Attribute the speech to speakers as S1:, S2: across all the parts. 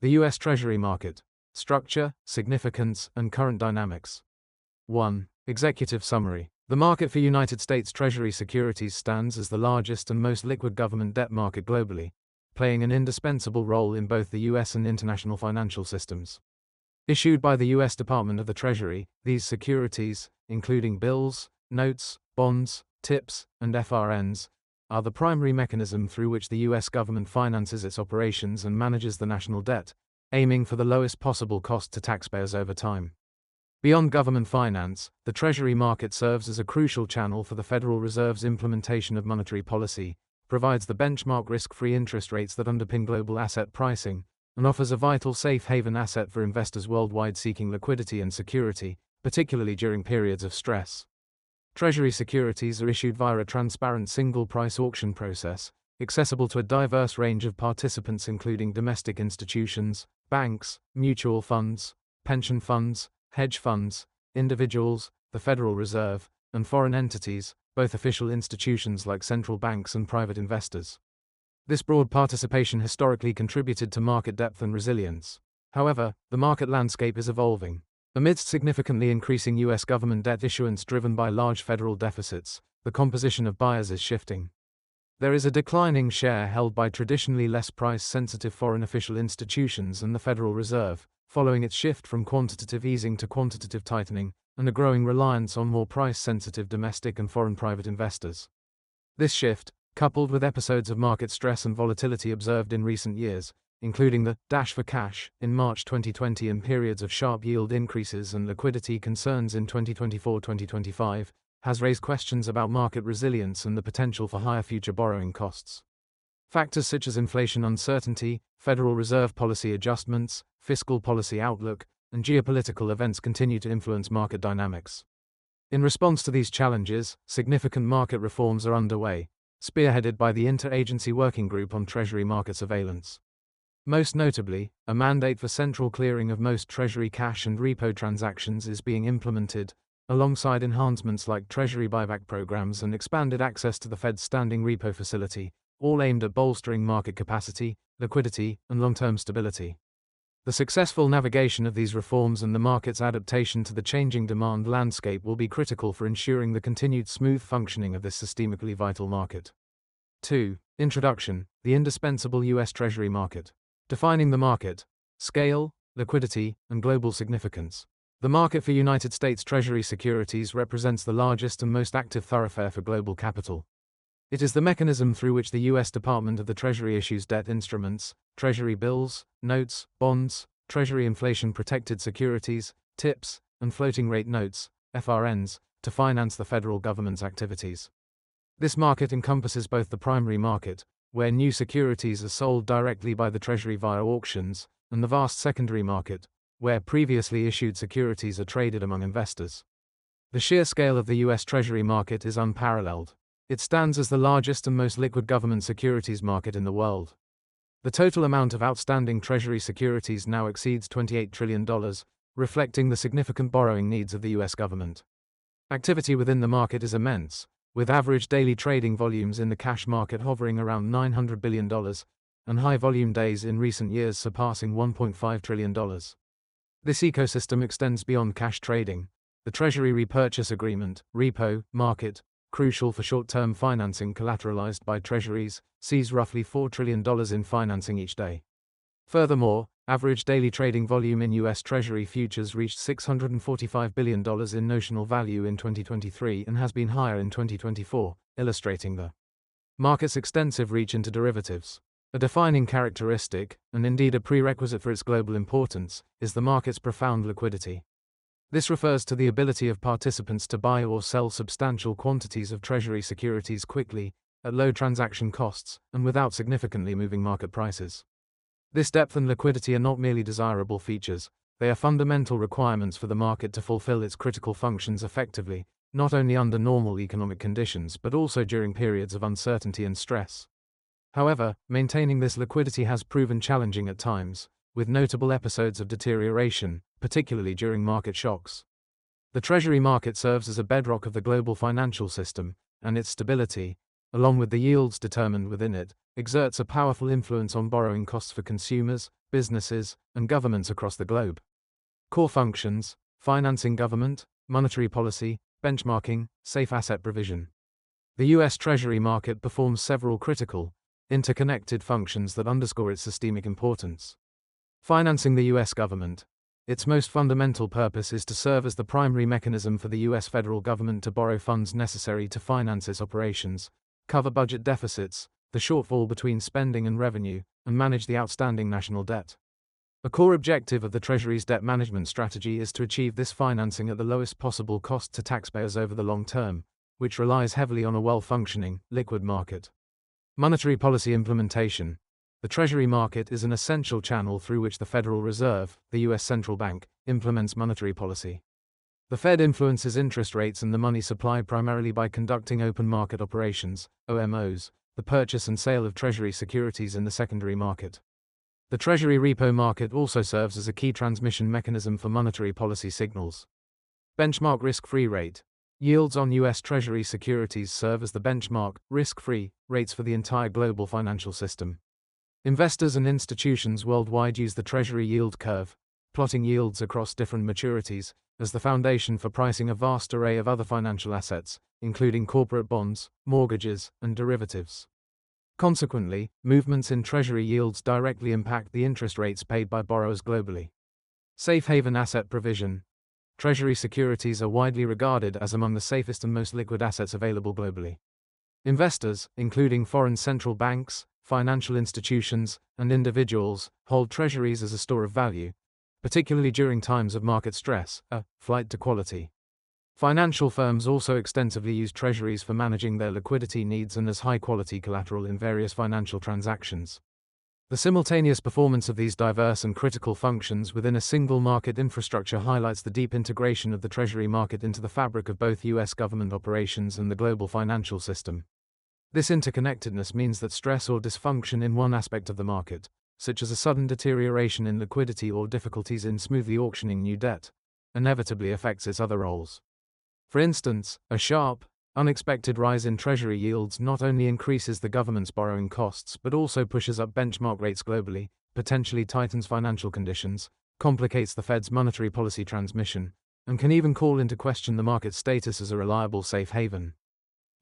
S1: The US Treasury market. Structure, significance, and current dynamics. 1. Executive summary. The market for United States Treasury securities stands as the largest and most liquid government debt market globally, playing an indispensable role in both the US and international financial systems. Issued by the US Department of the Treasury, these securities, including bills, notes, bonds, TIPS, and FRNs, are the primary mechanism through which the US government finances its operations and manages the national debt, aiming for the lowest possible cost to taxpayers over time. Beyond government finance, the Treasury market serves as a crucial channel for the Federal Reserve's implementation of monetary policy, provides the benchmark risk-free interest rates that underpin global asset pricing, and offers a vital safe haven asset for investors worldwide seeking liquidity and security, particularly during periods of stress. Treasury securities are issued via a transparent single-price auction process, accessible to a diverse range of participants including domestic institutions, banks, mutual funds, pension funds, hedge funds, individuals, the Federal Reserve, and foreign entities, both official institutions like central banks and private investors. This broad participation historically contributed to market depth and resilience. However, the market landscape is evolving. Amidst significantly increasing US government debt issuance driven by large federal deficits, the composition of buyers is shifting. There is a declining share held by traditionally less price-sensitive foreign official institutions and the Federal Reserve, following its shift from quantitative easing to quantitative tightening, and a growing reliance on more price-sensitive domestic and foreign private investors. This shift, coupled with episodes of market stress and volatility observed in recent years, including the dash for cash in March 2020 and periods of sharp yield increases and liquidity concerns in 2024-2025, has raised questions about market resilience and the potential for higher future borrowing costs. Factors such as inflation uncertainty, Federal Reserve policy adjustments, fiscal policy outlook, and geopolitical events continue to influence market dynamics. In response to these challenges, significant market reforms are underway, spearheaded by the Interagency Working Group on Treasury Market Surveillance. Most notably, a mandate for central clearing of most Treasury cash and repo transactions is being implemented, alongside enhancements like Treasury buyback programs and expanded access to the Fed's standing repo facility, all aimed at bolstering market capacity, liquidity, and long-term stability. The successful navigation of these reforms and the market's adaptation to the changing demand landscape will be critical for ensuring the continued smooth functioning of this systemically vital market. 2. Introduction: the indispensable US Treasury market. Defining the market, scale, liquidity, and global significance. The market for United States Treasury securities represents the largest and most active thoroughfare for global capital. It is the mechanism through which the US Department of the Treasury issues debt instruments, Treasury bills, notes, bonds, Treasury inflation-protected securities, TIPS, and floating-rate notes, FRNs, to finance the federal government's activities. This market encompasses both the primary market, where new securities are sold directly by the Treasury via auctions, and the vast secondary market, where previously issued securities are traded among investors. The sheer scale of the US Treasury market is unparalleled. It stands as the largest and most liquid government securities market in the world. The total amount of outstanding Treasury securities now exceeds $28 trillion, reflecting the significant borrowing needs of the US government. Activity within the market is immense, with average daily trading volumes in the cash market hovering around $900 billion, and high volume days in recent years surpassing $1.5 trillion. This ecosystem extends beyond cash trading. The Treasury Repurchase Agreement, repo, market, crucial for short-term financing collateralized by treasuries, sees roughly $4 trillion in financing each day. Furthermore, average daily trading volume in US Treasury futures reached $645 billion in notional value in 2023 and has been higher in 2024, illustrating the market's extensive reach into derivatives. A defining characteristic, and indeed a prerequisite for its global importance, is the market's profound liquidity. This refers to the ability of participants to buy or sell substantial quantities of Treasury securities quickly, at low transaction costs, and without significantly moving market prices. This depth and liquidity are not merely desirable features, they are fundamental requirements for the market to fulfill its critical functions effectively, not only under normal economic conditions but also during periods of uncertainty and stress. However, maintaining this liquidity has proven challenging at times, with notable episodes of deterioration, particularly during market shocks. The Treasury market serves as a bedrock of the global financial system, and its stability, along with the yields determined within it, exerts a powerful influence on borrowing costs for consumers, businesses, and governments across the globe. Core functions: financing government, monetary policy, benchmarking, safe asset provision. The US Treasury market performs several critical, interconnected functions that underscore its systemic importance. Financing the US government. Its most fundamental purpose is to serve as the primary mechanism for the US federal government to borrow funds necessary to finance its operations, cover budget deficits, the shortfall between spending and revenue, and manage the outstanding national debt. A core objective of the Treasury's debt management strategy is to achieve this financing at the lowest possible cost to taxpayers over the long term, which relies heavily on a well-functioning, liquid market. Monetary policy implementation. The Treasury market is an essential channel through which the Federal Reserve, the U.S. central bank, implements monetary policy. The Fed influences interest rates and the money supply primarily by conducting open market operations, OMOs, the purchase and sale of Treasury securities in the secondary market. The Treasury repo market also serves as a key transmission mechanism for monetary policy signals. Benchmark risk-free rate. Yields on U.S. Treasury securities serve as the benchmark, risk-free, rates for the entire global financial system. Investors and institutions worldwide use the Treasury yield curve, plotting yields across different maturities, as the foundation for pricing a vast array of other financial assets, including corporate bonds, mortgages, and derivatives. Consequently, movements in Treasury yields directly impact the interest rates paid by borrowers globally. Safe haven asset provision. Treasury securities are widely regarded as among the safest and most liquid assets available globally. Investors, including foreign central banks, financial institutions, and individuals, hold treasuries as a store of value, particularly during times of market stress, a flight to quality. Financial firms also extensively use treasuries for managing their liquidity needs and as high-quality collateral in various financial transactions. The simultaneous performance of these diverse and critical functions within a single market infrastructure highlights the deep integration of the Treasury market into the fabric of both U.S. government operations and the global financial system. This interconnectedness means that stress or dysfunction in one aspect of the market, such as a sudden deterioration in liquidity or difficulties in smoothly auctioning new debt, inevitably affects its other roles. For instance, a sharp, unexpected rise in Treasury yields not only increases the government's borrowing costs but also pushes up benchmark rates globally, potentially tightens financial conditions, complicates the Fed's monetary policy transmission, and can even call into question the market's status as a reliable safe haven.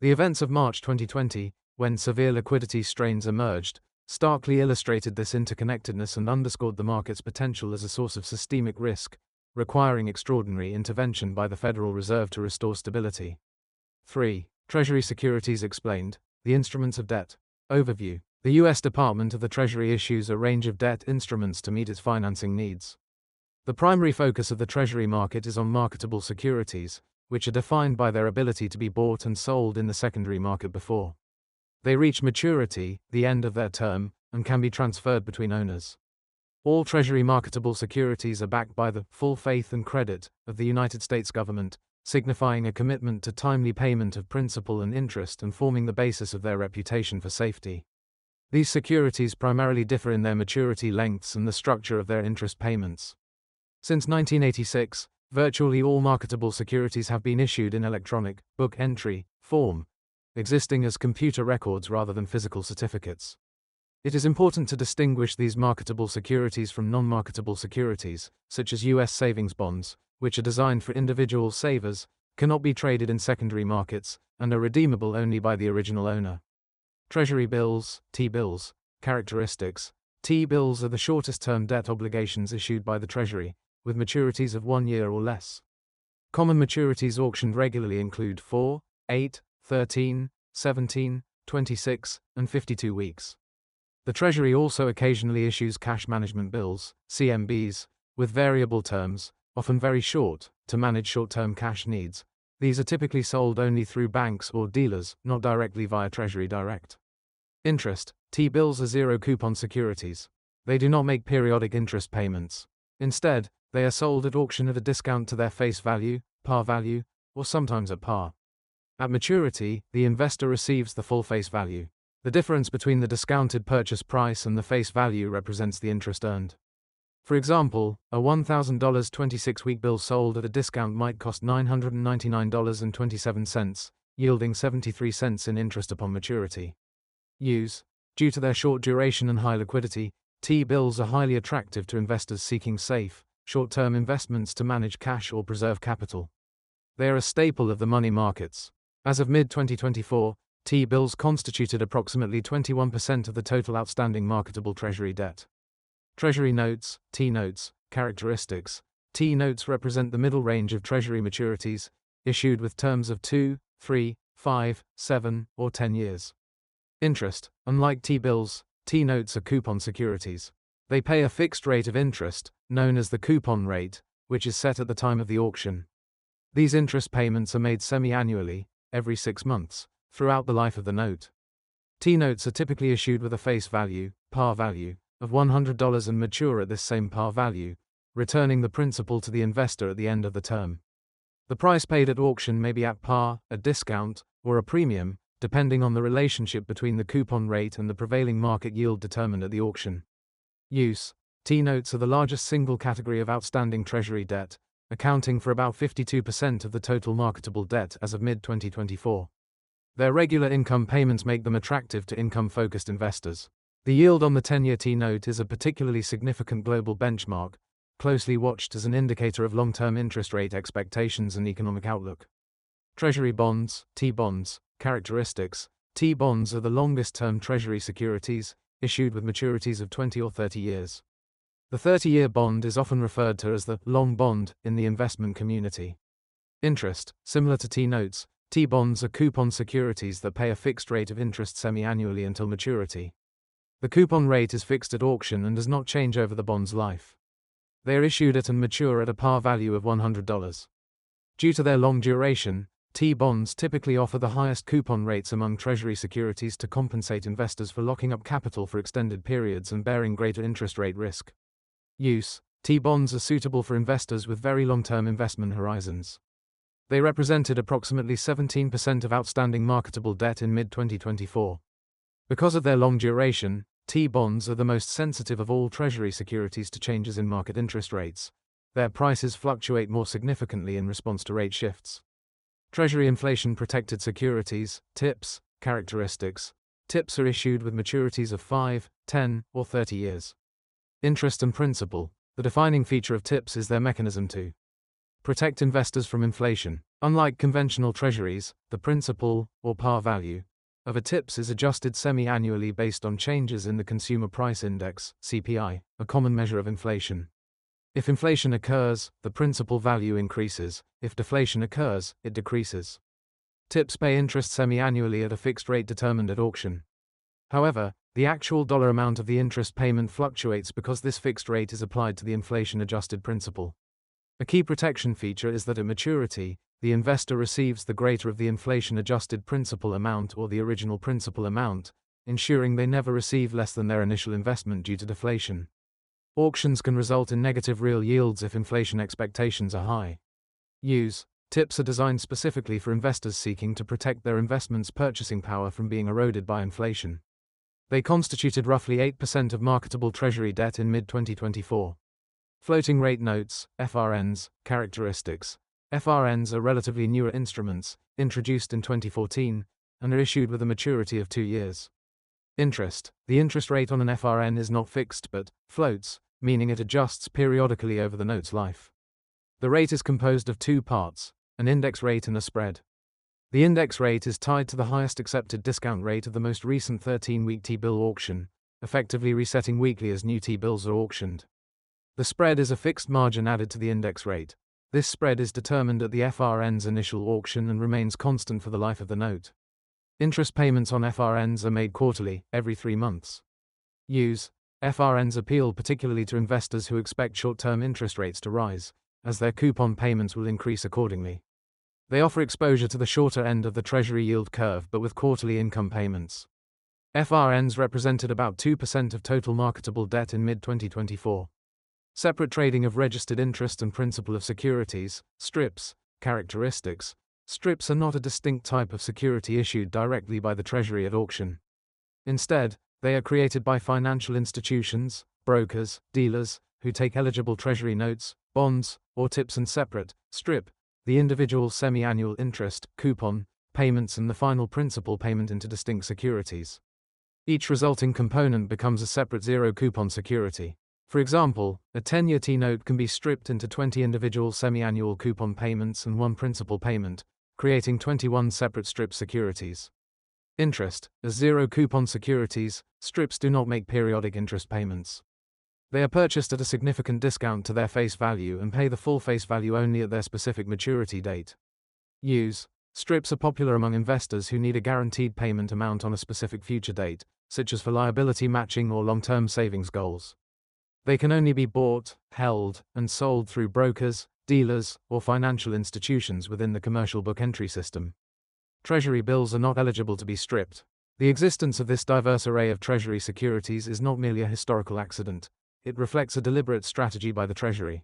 S1: The events of March 2020, when severe liquidity strains emerged, starkly illustrated this interconnectedness and underscored the market's potential as a source of systemic risk, requiring extraordinary intervention by the Federal Reserve to restore stability. 3. Treasury securities explained. The instruments of debt. Overview. The U.S. Department of the Treasury issues a range of debt instruments to meet its financing needs. The primary focus of the Treasury market is on marketable securities, which are defined by their ability to be bought and sold in the secondary market before they reach maturity, the end of their term, and can be transferred between owners. All Treasury marketable securities are backed by the full faith and credit of the United States government, signifying a commitment to timely payment of principal and interest and forming the basis of their reputation for safety. These securities primarily differ in their maturity lengths and the structure of their interest payments. Since 1986, virtually all marketable securities have been issued in electronic, book entry, form, existing as computer records rather than physical certificates. It is important to distinguish these marketable securities from non-marketable securities, such as U.S. savings bonds, which are designed for individual savers, cannot be traded in secondary markets, and are redeemable only by the original owner. Treasury bills, T-bills. Characteristics. T-bills are the shortest-term debt obligations issued by the Treasury, with maturities of 1 year or less. Common maturities auctioned regularly include 4, 8, 13, 17, 26, and 52 weeks. The Treasury also occasionally issues cash management bills, CMBs, with variable terms, often very short, to manage short-term cash needs. These are typically sold only through banks or dealers, not directly via Treasury Direct. Interest. T-bills are zero-coupon securities. They do not make periodic interest payments. Instead, they are sold at auction at a discount to their face value, par value, or sometimes at par. At maturity, the investor receives the full face value. The difference between the discounted purchase price and the face value represents the interest earned. For example, a $1,000 26-week bill sold at a discount might cost $999.27, yielding 73 cents in interest upon maturity. Use. Due to their short duration and high liquidity, T-bills are highly attractive to investors seeking safe, short-term investments to manage cash or preserve capital. They are a staple of the money markets. As of mid-2024, T-bills constituted approximately 21% of the total outstanding marketable Treasury debt. Treasury notes, T-notes, characteristics. T-notes represent the middle range of Treasury maturities, issued with terms of 2, 3, 5, 7, or 10 years. Interest. Unlike T-bills, T-notes are coupon securities. They pay a fixed rate of interest, known as the coupon rate, which is set at the time of the auction. These interest payments are made semi-annually, every 6 months, throughout the life of the note. T-notes are typically issued with a face value, par value, of $100 and mature at this same par value, returning the principal to the investor at the end of the term. The price paid at auction may be at par, a discount, or a premium, depending on the relationship between the coupon rate and the prevailing market yield determined at the auction. Use. T-notes are the largest single category of outstanding Treasury debt, accounting for about 52% of the total marketable debt as of mid-2024. Their regular income payments make them attractive to income-focused investors. The yield on the 10-year T-note is a particularly significant global benchmark, closely watched as an indicator of long-term interest rate expectations and economic outlook. Treasury bonds, T-bonds, characteristics. T-bonds are the longest-term Treasury securities, issued with maturities of 20 or 30 years. The 30-year bond is often referred to as the long bond in the investment community. Interest. Similar to T-notes, T-bonds are coupon securities that pay a fixed rate of interest semi-annually until maturity. The coupon rate is fixed at auction and does not change over the bond's life. They are issued at and mature at a par value of $100. Due to their long duration, T-bonds typically offer the highest coupon rates among Treasury securities to compensate investors for locking up capital for extended periods and bearing greater interest rate risk. Use. T-bonds are suitable for investors with very long-term investment horizons. They represented approximately 17% of outstanding marketable debt in mid-2024. Because of their long duration, T-bonds are the most sensitive of all Treasury securities to changes in market interest rates. Their prices fluctuate more significantly in response to rate shifts. Treasury inflation-protected securities, TIPS, characteristics. TIPS are issued with maturities of 5, 10, or 30 years. Interest and principal. The defining feature of TIPS is their mechanism to protect investors from inflation. Unlike conventional treasuries, the principal, or par value, of a TIPS is adjusted semi-annually based on changes in the Consumer Price Index, CPI, a common measure of inflation. If inflation occurs, the principal value increases. If deflation occurs, it decreases. TIPS pay interest semi-annually at a fixed rate determined at auction. However, the actual dollar amount of the interest payment fluctuates because this fixed rate is applied to the inflation-adjusted principal. A key protection feature is that at maturity, the investor receives the greater of the inflation-adjusted principal amount or the original principal amount, ensuring they never receive less than their initial investment due to deflation. Auctions can result in negative real yields if inflation expectations are high. Use. TIPS are designed specifically for investors seeking to protect their investment's purchasing power from being eroded by inflation. They constituted roughly 8% of marketable Treasury debt in mid-2024. Floating rate notes, FRNs, characteristics. FRNs are relatively newer instruments, introduced in 2014, and are issued with a maturity of 2 years. Interest. The interest rate on an FRN is not fixed but floats, meaning it adjusts periodically over the note's life. The rate is composed of 2 parts, an index rate and a spread. The index rate is tied to the highest accepted discount rate of the most recent 13-week T-bill auction, effectively resetting weekly as new T-bills are auctioned. The spread is a fixed margin added to the index rate. This spread is determined at the FRN's initial auction and remains constant for the life of the note. Interest payments on FRNs are made quarterly, every 3 months. Use. FRNs appeal particularly to investors who expect short-term interest rates to rise, as their coupon payments will increase accordingly. They offer exposure to the shorter end of the Treasury yield curve but with quarterly income payments. FRNs represented about 2% of total marketable debt in mid-2024. Separate trading of registered interest and principal of securities, STRIPs, characteristics. STRIPs are not a distinct type of security issued directly by the Treasury at auction. Instead, they are created by financial institutions, brokers, dealers, who take eligible Treasury notes, bonds, or TIPS and separate, STRIP, the individual semi-annual interest, coupon, payments and the final principal payment into distinct securities. Each resulting component becomes a separate zero-coupon security. For example, a 10-year T-note can be stripped into 20 individual semi-annual coupon payments and one principal payment, creating 21 separate strip securities. Interest. As zero-coupon securities, strips do not make periodic interest payments. They are purchased at a significant discount to their face value and pay the full face value only at their specific maturity date. Use. Strips are popular among investors who need a guaranteed payment amount on a specific future date, such as for liability matching or long-term savings goals. They can only be bought, held, and sold through brokers, dealers, or financial institutions within the commercial book entry system. Treasury bills are not eligible to be stripped. The existence of this diverse array of Treasury securities is not merely a historical accident. It reflects a deliberate strategy by the Treasury.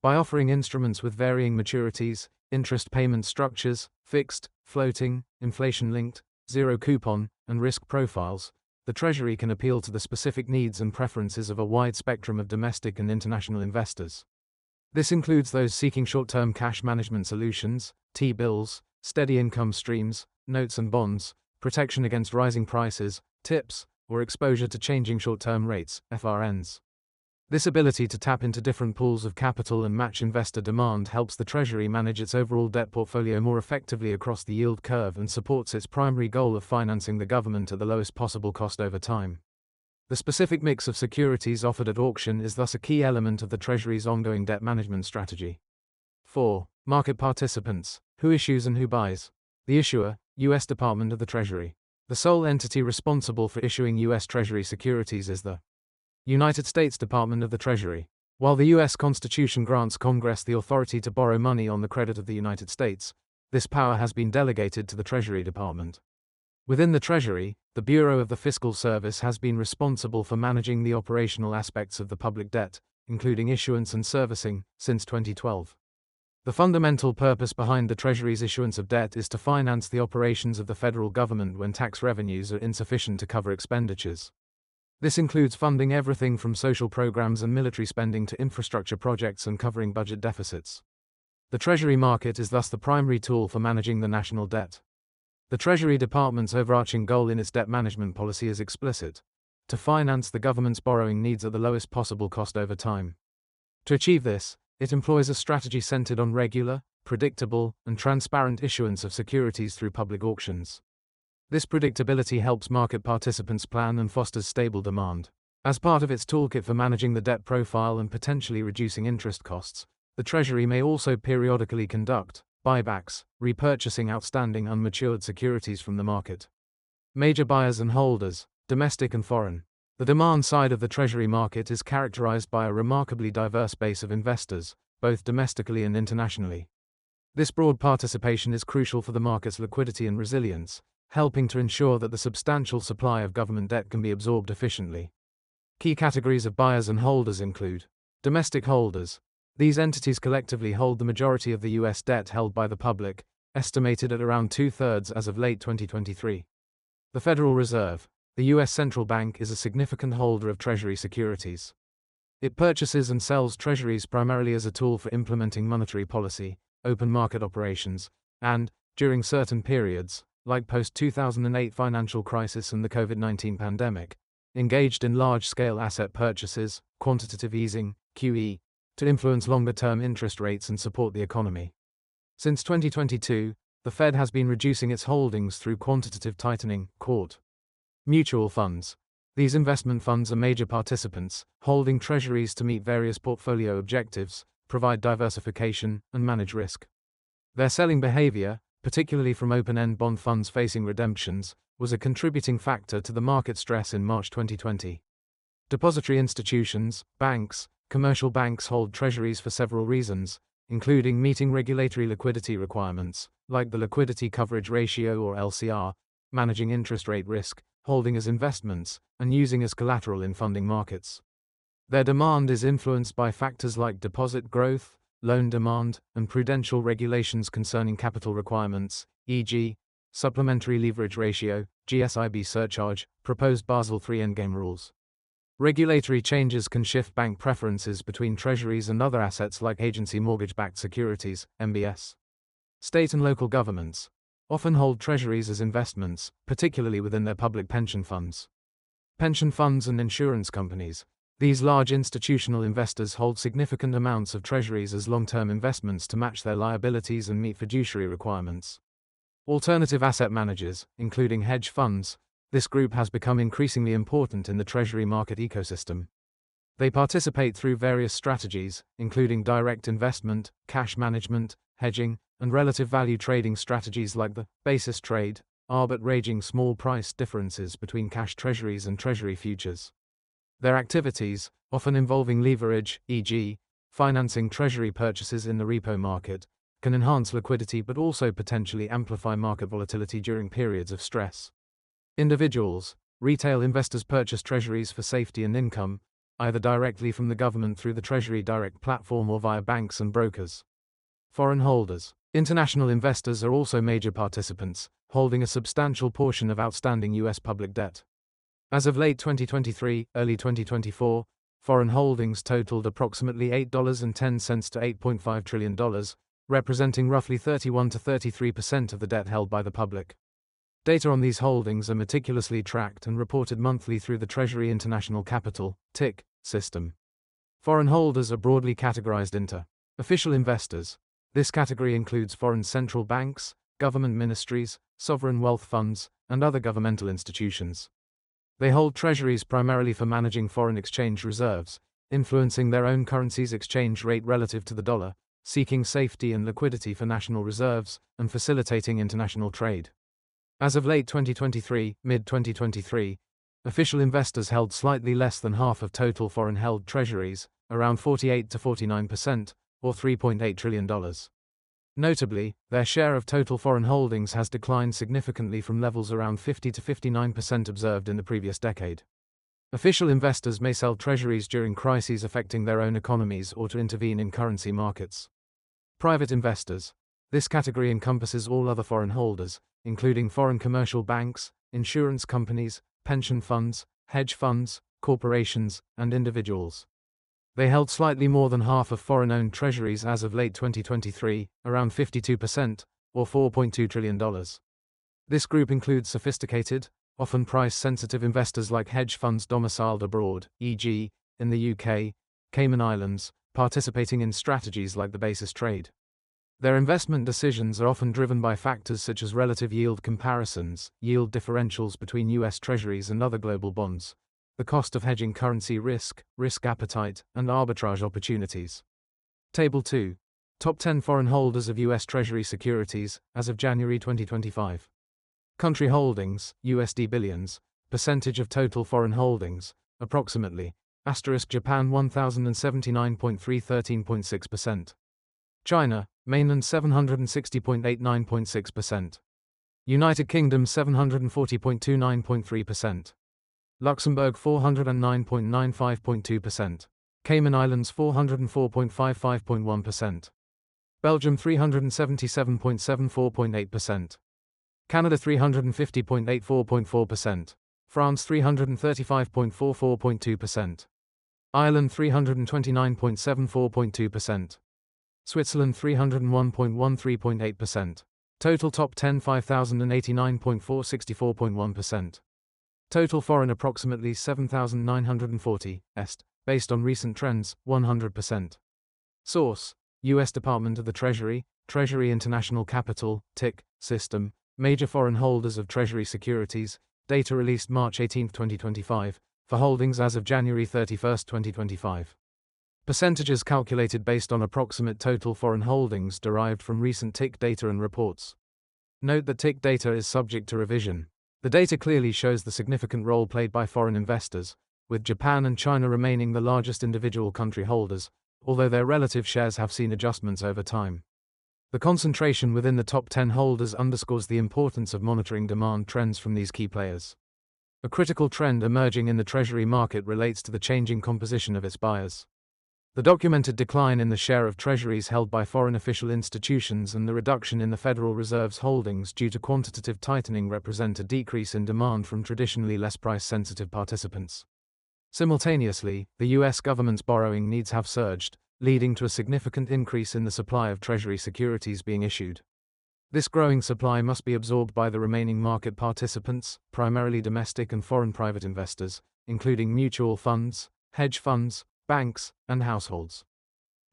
S1: By offering instruments with varying maturities, interest payment structures, fixed, floating, inflation-linked, zero-coupon, and risk profiles, the Treasury can appeal to the specific needs and preferences of a wide spectrum of domestic and international investors. This includes those seeking short-term cash management solutions, T-bills, steady income streams, notes and bonds, protection against rising prices, TIPS, or exposure to changing short-term rates, FRNs. This ability to tap into different pools of capital and match investor demand helps the Treasury manage its overall debt portfolio more effectively across the yield curve and supports its primary goal of financing the government at the lowest possible cost over time. The specific mix of securities offered at auction is thus a key element of the Treasury's ongoing debt management strategy. 4. Market participants. Who issues and who buys? The issuer, US Department of the Treasury. The sole entity responsible for issuing US Treasury securities is the United States Department of the Treasury. While the U.S. Constitution grants Congress the authority to borrow money on the credit of the United States, this power has been delegated to the Treasury Department. Within the Treasury, the Bureau of the Fiscal Service has been responsible for managing the operational aspects of the public debt, including issuance and servicing, since 2012. The fundamental purpose behind the Treasury's issuance of debt is to finance the operations of the federal government when tax revenues are insufficient to cover expenditures. This includes funding everything from social programs and military spending to infrastructure projects and covering budget deficits. The Treasury market is thus the primary tool for managing the national debt. The Treasury Department's overarching goal in its debt management policy is explicit: to finance the government's borrowing needs at the lowest possible cost over time. To achieve this, it employs a strategy centered on regular, predictable, and transparent issuance of securities through public auctions. This predictability helps market participants plan and fosters stable demand. As part of its toolkit for managing the debt profile and potentially reducing interest costs, the Treasury may also periodically conduct buybacks, repurchasing outstanding unmatured securities from the market. Major buyers and holders, domestic and foreign. The demand side of the Treasury market is characterized by a remarkably diverse base of investors, both domestically and internationally. This broad participation is crucial for the market's liquidity and resilience, helping to ensure that the substantial supply of government debt can be absorbed efficiently. Key categories of buyers and holders include domestic holders. These entities collectively hold the majority of the U.S. debt held by the public, estimated at around 2/3 as of late 2023. The Federal Reserve. The U.S. Central Bank is a significant holder of Treasury securities. It purchases and sells Treasuries primarily as a tool for implementing monetary policy, open market operations, and, during certain periods, like post-2008 financial crisis and the COVID-19 pandemic, engaged in large-scale asset purchases, quantitative easing, QE, to influence longer-term interest rates and support the economy. Since 2022, the Fed has been reducing its holdings through quantitative tightening, QT. Mutual funds. These investment funds are major participants, holding treasuries to meet various portfolio objectives, provide diversification, and manage risk. Their selling behavior, particularly from open-end bond funds facing redemptions, was a contributing factor to the market stress in March 2020. Depository institutions, banks, commercial banks hold treasuries for several reasons, including meeting regulatory liquidity requirements, like the Liquidity Coverage Ratio or LCR, managing interest rate risk, holding as investments, and using as collateral in funding markets. Their demand is influenced by factors like deposit growth, loan demand, and prudential regulations concerning capital requirements, e.g., supplementary leverage ratio, GSIB surcharge, proposed Basel III Endgame rules. Regulatory changes can shift bank preferences between treasuries and other assets like agency mortgage-backed securities, MBS. State and local governments often hold treasuries as investments, particularly within their public pension funds. Pension funds and insurance companies. These large institutional investors hold significant amounts of treasuries as long-term investments to match their liabilities and meet fiduciary requirements. Alternative asset managers, including hedge funds, this group has become increasingly important in the treasury market ecosystem. They participate through various strategies, including direct investment, cash management, hedging, and relative value trading strategies like the basis trade, arbitraging small price differences between cash treasuries and treasury futures. Their activities, often involving leverage, e.g., financing treasury purchases in the repo market, can enhance liquidity but also potentially amplify market volatility during periods of stress. Individuals, retail investors purchase treasuries for safety and income, either directly from the government through the Treasury Direct platform or via banks and brokers. Foreign holders. International investors are also major participants, holding a substantial portion of outstanding U.S. public debt. As of late 2023, early 2024, foreign holdings totaled approximately $8.10 to $8.5 trillion, representing roughly 31 to 33% of the debt held by the public. Data on these holdings are meticulously tracked and reported monthly through the Treasury International Capital (TIC) system. Foreign holders are broadly categorized into official investors. This category includes foreign central banks, government ministries, sovereign wealth funds, and other governmental institutions. They hold treasuries primarily for managing foreign exchange reserves, influencing their own currency's exchange rate relative to the dollar, seeking safety and liquidity for national reserves, and facilitating international trade. As of late 2023, mid-2023, official investors held slightly less than half of total foreign-held treasuries, around 48 to 49%, or $3.8 trillion. Notably, their share of total foreign holdings has declined significantly from levels around 50 to 59% observed in the previous decade. Official investors may sell treasuries during crises affecting their own economies or to intervene in currency markets. Private investors. This category encompasses all other foreign holders, including foreign commercial banks, insurance companies, pension funds, hedge funds, corporations, and individuals. They held slightly more than half of foreign-owned treasuries as of late 2023, around 52%, or $4.2 trillion. This group includes sophisticated, often price-sensitive investors like hedge funds domiciled abroad, e.g., in the UK, Cayman Islands, participating in strategies like the basis trade. Their investment decisions are often driven by factors such as relative yield comparisons, yield differentials between US Treasuries and other global bonds, the cost of hedging currency risk, risk appetite, and arbitrage opportunities. Table 2. Top 10 foreign holders of US Treasury securities, as of January 2025. Country holdings, USD billions, percentage of total foreign holdings, approximately, Japan 1079.3 13.6%. China, mainland 760.89.6%. United Kingdom 740.29.3%. Luxembourg 409.95.2%. Cayman Islands 404.55.1%. Belgium 377.74.8%. Canada 350.84.4%. France 335.44.2%. Ireland 329.74.2%. Switzerland 301.13.8%. Total top 10 5,089.464.1%. Total foreign approximately 7,940, based on recent trends, 100%. Source: U.S. Department of the Treasury, Treasury International Capital, TIC, system, major foreign holders of Treasury securities, data released March 18, 2025, for holdings as of January 31, 2025. Percentages calculated based on approximate total foreign holdings derived from recent TIC data and reports. Note that TIC data is subject to revision. The data clearly shows the significant role played by foreign investors, with Japan and China remaining the largest individual country holders, although their relative shares have seen adjustments over time. The concentration within the top 10 holders underscores the importance of monitoring demand trends from these key players. A critical trend emerging in the Treasury market relates to the changing composition of its buyers. The documented decline in the share of treasuries held by foreign official institutions and the reduction in the Federal Reserve's holdings due to quantitative tightening represent a decrease in demand from traditionally less price-sensitive participants. Simultaneously, the U.S. government's borrowing needs have surged, leading to a significant increase in the supply of Treasury securities being issued. This growing supply must be absorbed by the remaining market participants, primarily domestic and foreign private investors, including mutual funds, hedge funds, banks, and households.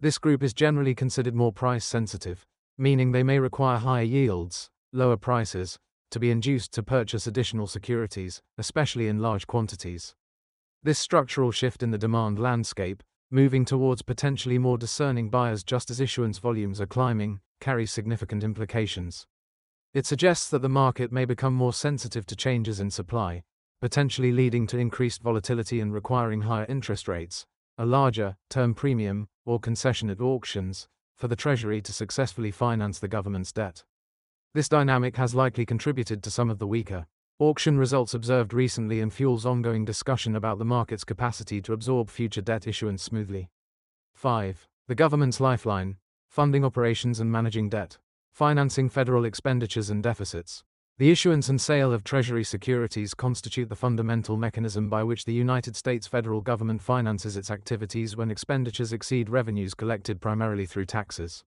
S1: This group is generally considered more price sensitive, meaning they may require higher yields, lower prices, to be induced to purchase additional securities, especially in large quantities. This structural shift in the demand landscape, moving towards potentially more discerning buyers just as issuance volumes are climbing, carries significant implications. It suggests that the market may become more sensitive to changes in supply, potentially leading to increased volatility and requiring higher interest rates, a larger term premium, or concession at auctions, for the Treasury to successfully finance the government's debt. This dynamic has likely contributed to some of the weaker auction results observed recently and fuels ongoing discussion about the market's capacity to absorb future debt issuance smoothly. 5. The government's lifeline: funding operations and managing debt. Financing federal expenditures and deficits. The issuance and sale of Treasury securities constitute the fundamental mechanism by which the United States federal government finances its activities when expenditures exceed revenues collected primarily through taxes.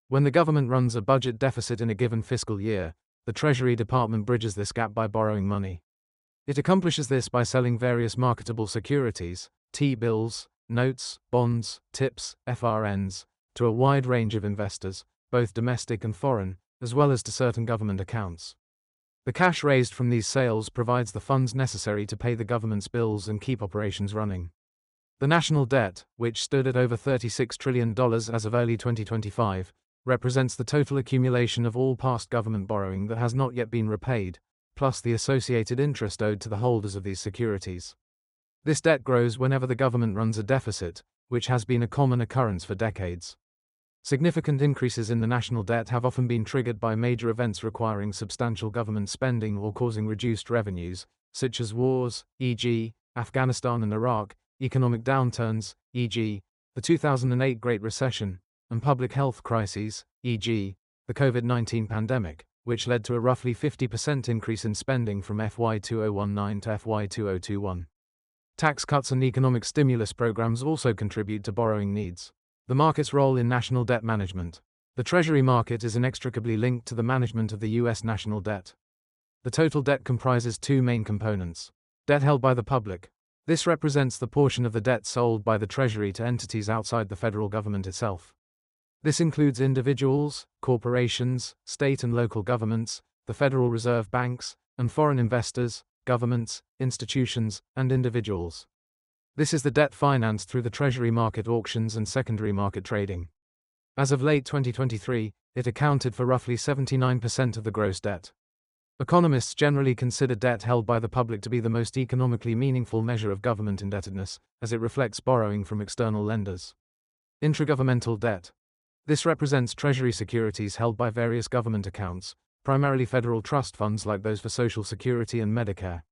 S1: When the government runs a budget deficit in a given fiscal year, the Treasury Department bridges this gap by borrowing money. It accomplishes this by selling various marketable securities, T-bills, notes, bonds, tips, FRNs, to a wide range of investors, both domestic and foreign, as well as to certain government accounts. The cash raised from these sales provides the funds necessary to pay the government's bills and keep operations running. The national debt, which stood at over $36 trillion as of early 2025, represents the total accumulation of all past government borrowing that has not yet been repaid, plus the associated interest owed to the holders of these securities. This debt grows whenever the government runs a deficit, which has been a common occurrence for decades. Significant increases in the national debt have often been triggered by major events requiring substantial government spending or causing reduced revenues, such as wars, e.g., Afghanistan and Iraq, economic downturns, e.g., the 2008 Great Recession, and public health crises, e.g., the COVID-19 pandemic, which led to a roughly 50% increase in spending from FY 2019 to FY 2021. Tax cuts and economic stimulus programs also contribute to borrowing needs. The market's role in national debt management. The Treasury market is inextricably linked to the management of the U.S. national debt. The total debt comprises two main components. Debt held by the public. This represents the portion of the debt sold by the Treasury to entities outside the federal government itself. This includes individuals, corporations, state and local governments, the Federal Reserve banks, and foreign investors, governments, institutions, and individuals. This is the debt financed through the Treasury market auctions and secondary market trading. As of late 2023, it accounted for roughly 79% of the gross debt. Economists generally consider debt held by the public to be the most economically meaningful measure of government indebtedness, as it reflects borrowing from external lenders. Intragovernmental debt. This represents Treasury securities held by various government accounts, primarily federal trust funds like those for Social Security and Medicare.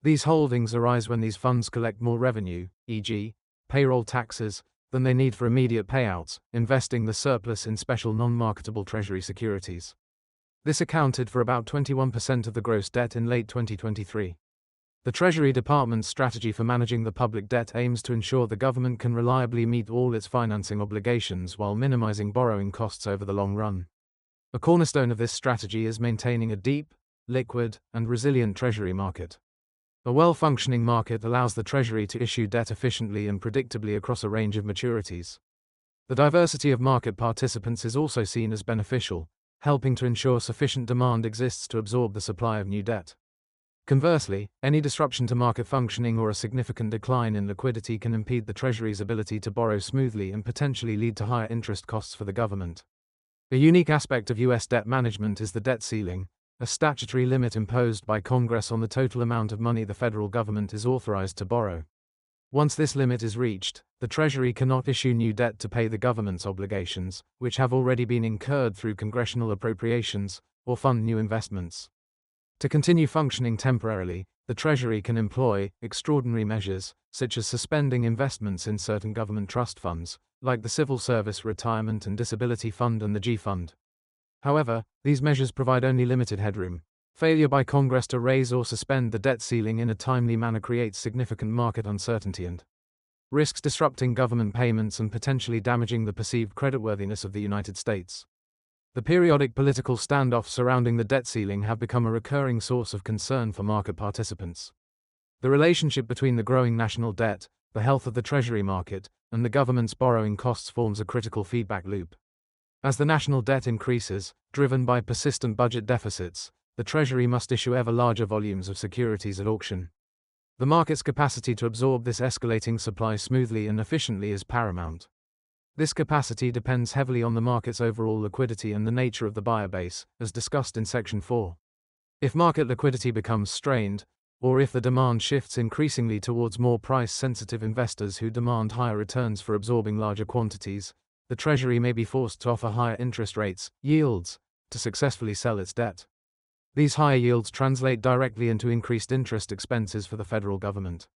S1: These holdings arise when these funds collect more revenue, e.g., payroll taxes, than they need for immediate payouts, investing the surplus in special non-marketable Treasury securities. This accounted for about 21% of the gross debt in late 2023. The Treasury Department's strategy for managing the public debt aims to ensure the government can reliably meet all its financing obligations while minimizing borrowing costs over the long run. A cornerstone of this strategy is maintaining a deep, liquid, and resilient Treasury market. A well-functioning market allows the Treasury to issue debt efficiently and predictably across a range of maturities. The diversity of market participants is also seen as beneficial, helping to ensure sufficient demand exists to absorb the supply of new debt. Conversely, any disruption to market functioning or a significant decline in liquidity can impede the Treasury's ability to borrow smoothly and potentially lead to higher interest costs for the government. A unique aspect of U.S. debt management is the debt ceiling, a statutory limit imposed by Congress on the total amount of money the federal government is authorized to borrow. Once this limit is reached, the Treasury cannot issue new debt to pay the government's obligations, which have already been incurred through congressional appropriations, or fund new investments. To continue functioning temporarily, the Treasury can employ extraordinary measures, such as suspending investments in certain government trust funds, like the Civil Service Retirement and Disability Fund and the G Fund. However, these measures provide only limited headroom. Failure by Congress to raise or suspend the debt ceiling in a timely manner creates significant market uncertainty and risks disrupting government payments and potentially damaging the perceived creditworthiness of the United States. The periodic political standoffs surrounding the debt ceiling have become a recurring source of concern for market participants. The relationship between the growing national debt, the health of the Treasury market, and the government's borrowing costs forms a critical feedback loop. As the national debt increases, driven by persistent budget deficits, the Treasury must issue ever larger volumes of securities at auction. The market's capacity to absorb this escalating supply smoothly and efficiently is paramount. This capacity depends heavily on the market's overall liquidity and the nature of the buyer base, as discussed in Section 4. If market liquidity becomes strained, or if the demand shifts increasingly towards more price-sensitive investors who demand higher returns for absorbing larger quantities, the Treasury may be forced to offer higher interest rates, yields, to successfully sell its debt. These higher yields translate directly into increased interest expenses for the federal government.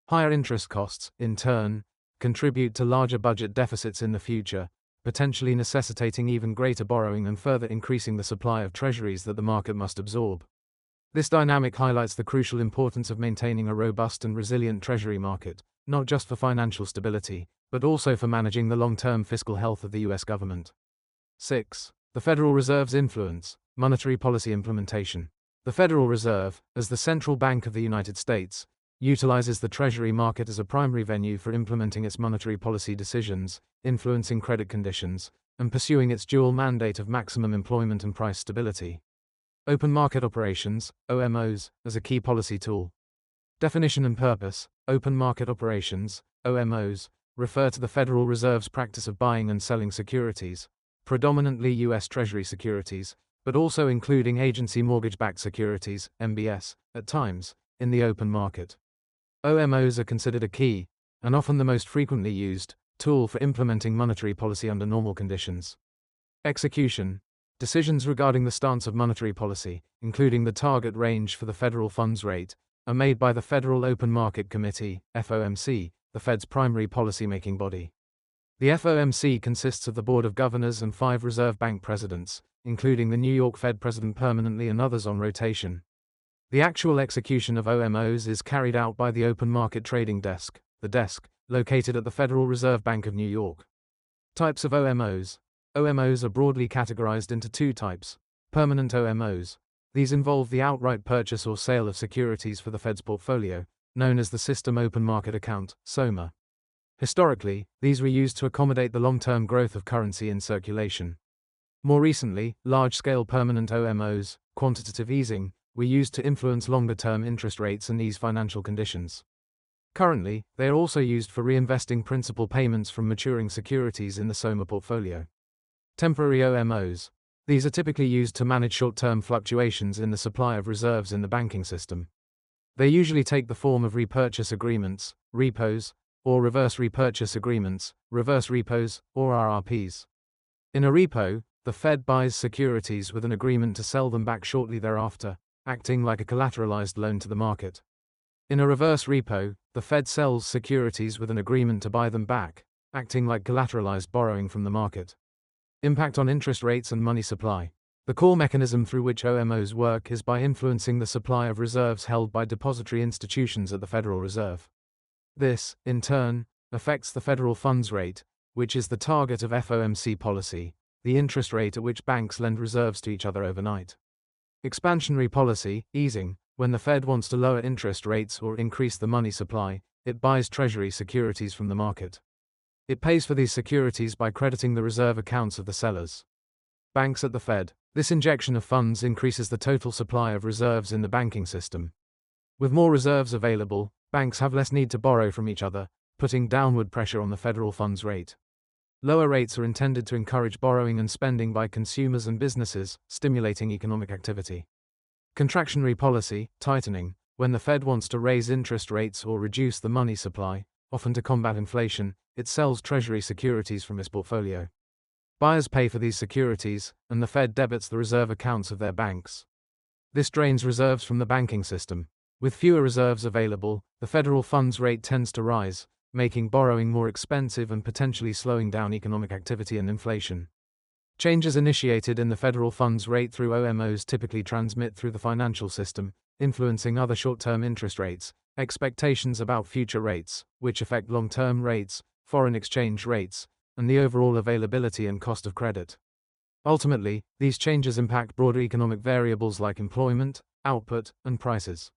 S1: Higher interest costs, in turn, contribute to larger budget deficits in the future, potentially necessitating even greater borrowing and further increasing the supply of treasuries that the market must absorb. This dynamic highlights the crucial importance of maintaining a robust and resilient treasury market, not just for financial stability, but also for managing the long-term fiscal health of the US government. 6. The Federal Reserve's influence, monetary policy implementation. The Federal Reserve, as the central bank of the United States, utilizes the Treasury market as a primary venue for implementing its monetary policy decisions, influencing credit conditions, and pursuing its dual mandate of maximum employment and price stability. Open market operations, OMOs, as a key policy tool. Definition and purpose. Open market operations, OMOs, refer to the Federal Reserve's practice of buying and selling securities, predominantly US Treasury securities, but also including agency mortgage-backed securities, MBS, at times, in the open market. OMOs are considered a key, and often the most frequently used, tool for implementing monetary policy under normal conditions. Execution. Decisions regarding the stance of monetary policy, including the target range for the federal funds rate, are made by the Federal Open Market Committee, FOMC, the Fed's primary policy-making body. The FOMC consists of the Board of Governors and 5 Reserve Bank presidents, including the New York Fed president permanently and others on rotation. The actual execution of OMOs is carried out by the Open Market Trading Desk, the desk, located at the Federal Reserve Bank of New York. Types of OMOs. OMOs are broadly categorized into 2 types. Permanent OMOs. These involve the outright purchase or sale of securities for the Fed's portfolio, known as the System Open Market Account, SOMA. Historically, these were used to accommodate the long-term growth of currency in circulation. More recently, large-scale permanent OMOs, quantitative easing, were used to influence longer-term interest rates and ease financial conditions. Currently, they are also used for reinvesting principal payments from maturing securities in the SOMA portfolio. Temporary OMOs. These are typically used to manage short-term fluctuations in the supply of reserves in the banking system. They usually take the form of repurchase agreements, repos, or reverse repurchase agreements, reverse repos, or RRPs. In a repo, the Fed buys securities with an agreement to sell them back shortly thereafter, acting like a collateralized loan to the market. In a reverse repo, the Fed sells securities with an agreement to buy them back, acting like collateralized borrowing from the market. Impact on interest rates and money supply. The core mechanism through which OMOs work is by influencing the supply of reserves held by depository institutions at the Federal Reserve. This, in turn, affects the federal funds rate, which is the target of FOMC policy, the interest rate at which banks lend reserves to each other overnight. Expansionary policy, easing. When the Fed wants to lower interest rates or increase the money supply, it buys Treasury securities from the market. It pays for these securities by crediting the reserve accounts of the sellers. Banks at the Fed. This injection of funds increases the total supply of reserves in the banking system. With more reserves available, banks have less need to borrow from each other, putting downward pressure on the federal funds rate. Lower rates are intended to encourage borrowing and spending by consumers and businesses, stimulating economic activity. Contractionary policy, tightening. When the Fed wants to raise interest rates or reduce the money supply, often to combat inflation, it sells Treasury securities from its portfolio. Buyers pay for these securities, and the Fed debits the reserve accounts of their banks. This drains reserves from the banking system. With fewer reserves available, the federal funds rate tends to rise, making borrowing more expensive and potentially slowing down economic activity and inflation. Changes initiated in the federal funds rate through OMOs typically transmit through the financial system, influencing other short-term interest rates, expectations about future rates, which affect long-term rates, foreign exchange rates, and the overall availability and cost of credit. Ultimately, these changes impact broader economic variables like employment, output, and prices.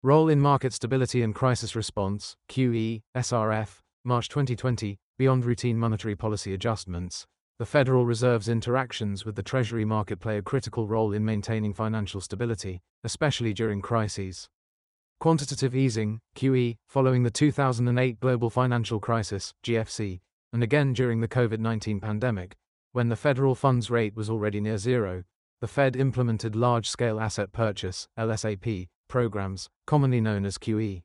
S1: Role in market stability and crisis response, QE, SRF, March 2020, beyond routine monetary policy adjustments, the Federal Reserve's interactions with the Treasury market play a critical role in maintaining financial stability, especially during crises. Quantitative easing, QE, following the 2008 global financial crisis, GFC, and again during the COVID-19 pandemic, when the federal funds rate was already near zero, the Fed implemented large-scale asset purchase, LSAP, programs, commonly known as QE.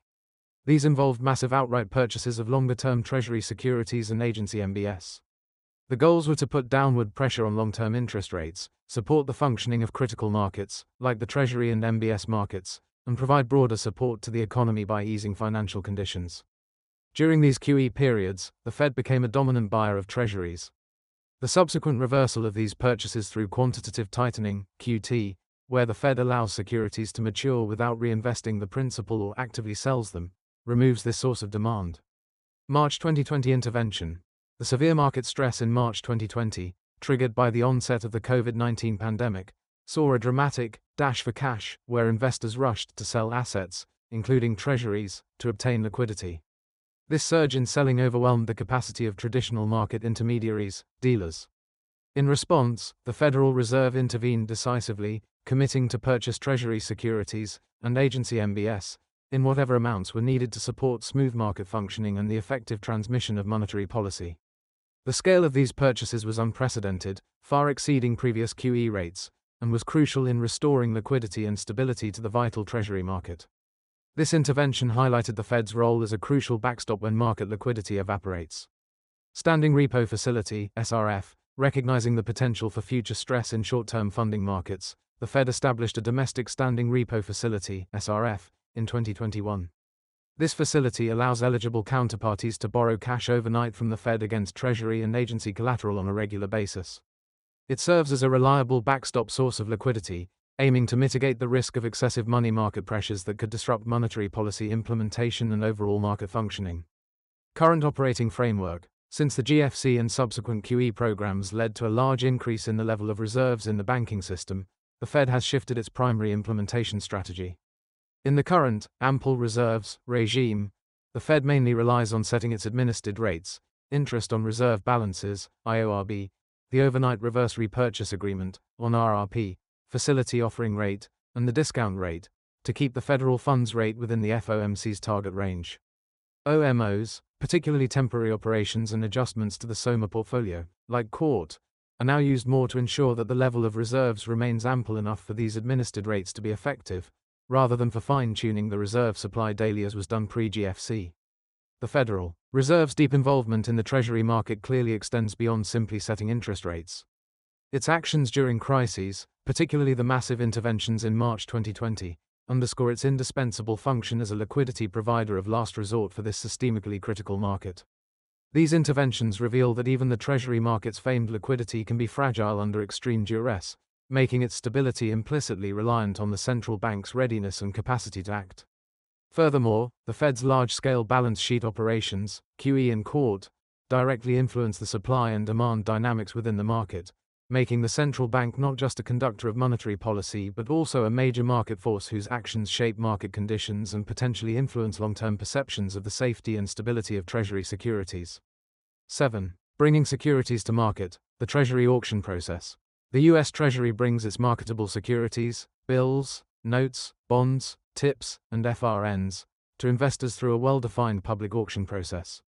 S1: These involved massive outright purchases of longer-term Treasury securities and agency MBS. The goals were to put downward pressure on long-term interest rates, support the functioning of critical markets, like the Treasury and MBS markets, and provide broader support to the economy by easing financial conditions. During these QE periods, the Fed became a dominant buyer of Treasuries. The subsequent reversal of these purchases through quantitative tightening, QT, where the Fed allows securities to mature without reinvesting the principal or actively sells them, removes this source of demand. March 2020 intervention. The severe market stress in March 2020, triggered by the onset of the COVID-19 pandemic, saw a dramatic dash for cash, where investors rushed to sell assets, including treasuries, to obtain liquidity. This surge in selling overwhelmed the capacity of traditional market intermediaries, dealers. In response, the Federal Reserve intervened decisively, committing to purchase Treasury securities and agency MBS in whatever amounts were needed to support smooth market functioning and the effective transmission of monetary policy. The scale of these purchases was unprecedented, far exceeding previous QE rates, and was crucial in restoring liquidity and stability to the vital Treasury market. This intervention highlighted the Fed's role as a crucial backstop when market liquidity evaporates. Standing Repo Facility, SRF, recognizing the potential for future stress in short-term funding markets, the Fed established a domestic Standing Repo Facility, SRF, in 2021. This facility allows eligible counterparties to borrow cash overnight from the Fed against Treasury and agency collateral on a regular basis. It serves as a reliable backstop source of liquidity, aiming to mitigate the risk of excessive money market pressures that could disrupt monetary policy implementation and overall market functioning. Current operating framework. Since the GFC and subsequent QE programs led to a large increase in the level of reserves in the banking system, the Fed has shifted its primary implementation strategy. In the current, ample reserves regime, the Fed mainly relies on setting its administered rates, interest on reserve balances, IORB, the overnight reverse repurchase agreement, on RRP, facility offering rate, and the discount rate, to keep the federal funds rate within the FOMC's target range. OMOs, particularly temporary operations and adjustments to the SOMA portfolio, like QORT, are now used more to ensure that the level of reserves remains ample enough for these administered rates to be effective, rather than for fine-tuning the reserve supply daily as was done pre-GFC. The Federal Reserve's deep involvement in the Treasury market clearly extends beyond simply setting interest rates. Its actions during crises, particularly the massive interventions in March 2020, underscore its indispensable function as a liquidity provider of last resort for this systemically critical market. These interventions reveal that even the Treasury market's famed liquidity can be fragile under extreme duress, making its stability implicitly reliant on the central bank's readiness and capacity to act. Furthermore, the Fed's large-scale balance sheet operations, QE and QORT, directly influence the supply and demand dynamics within the market, making the central bank not just a conductor of monetary policy but also a major market force whose actions shape market conditions and potentially influence long-term perceptions of the safety and stability of Treasury securities. 7. Bringing securities to market, the Treasury auction process. The US Treasury brings its marketable securities, bills, notes, bonds, TIPS, and FRNs to investors through a well-defined public auction process.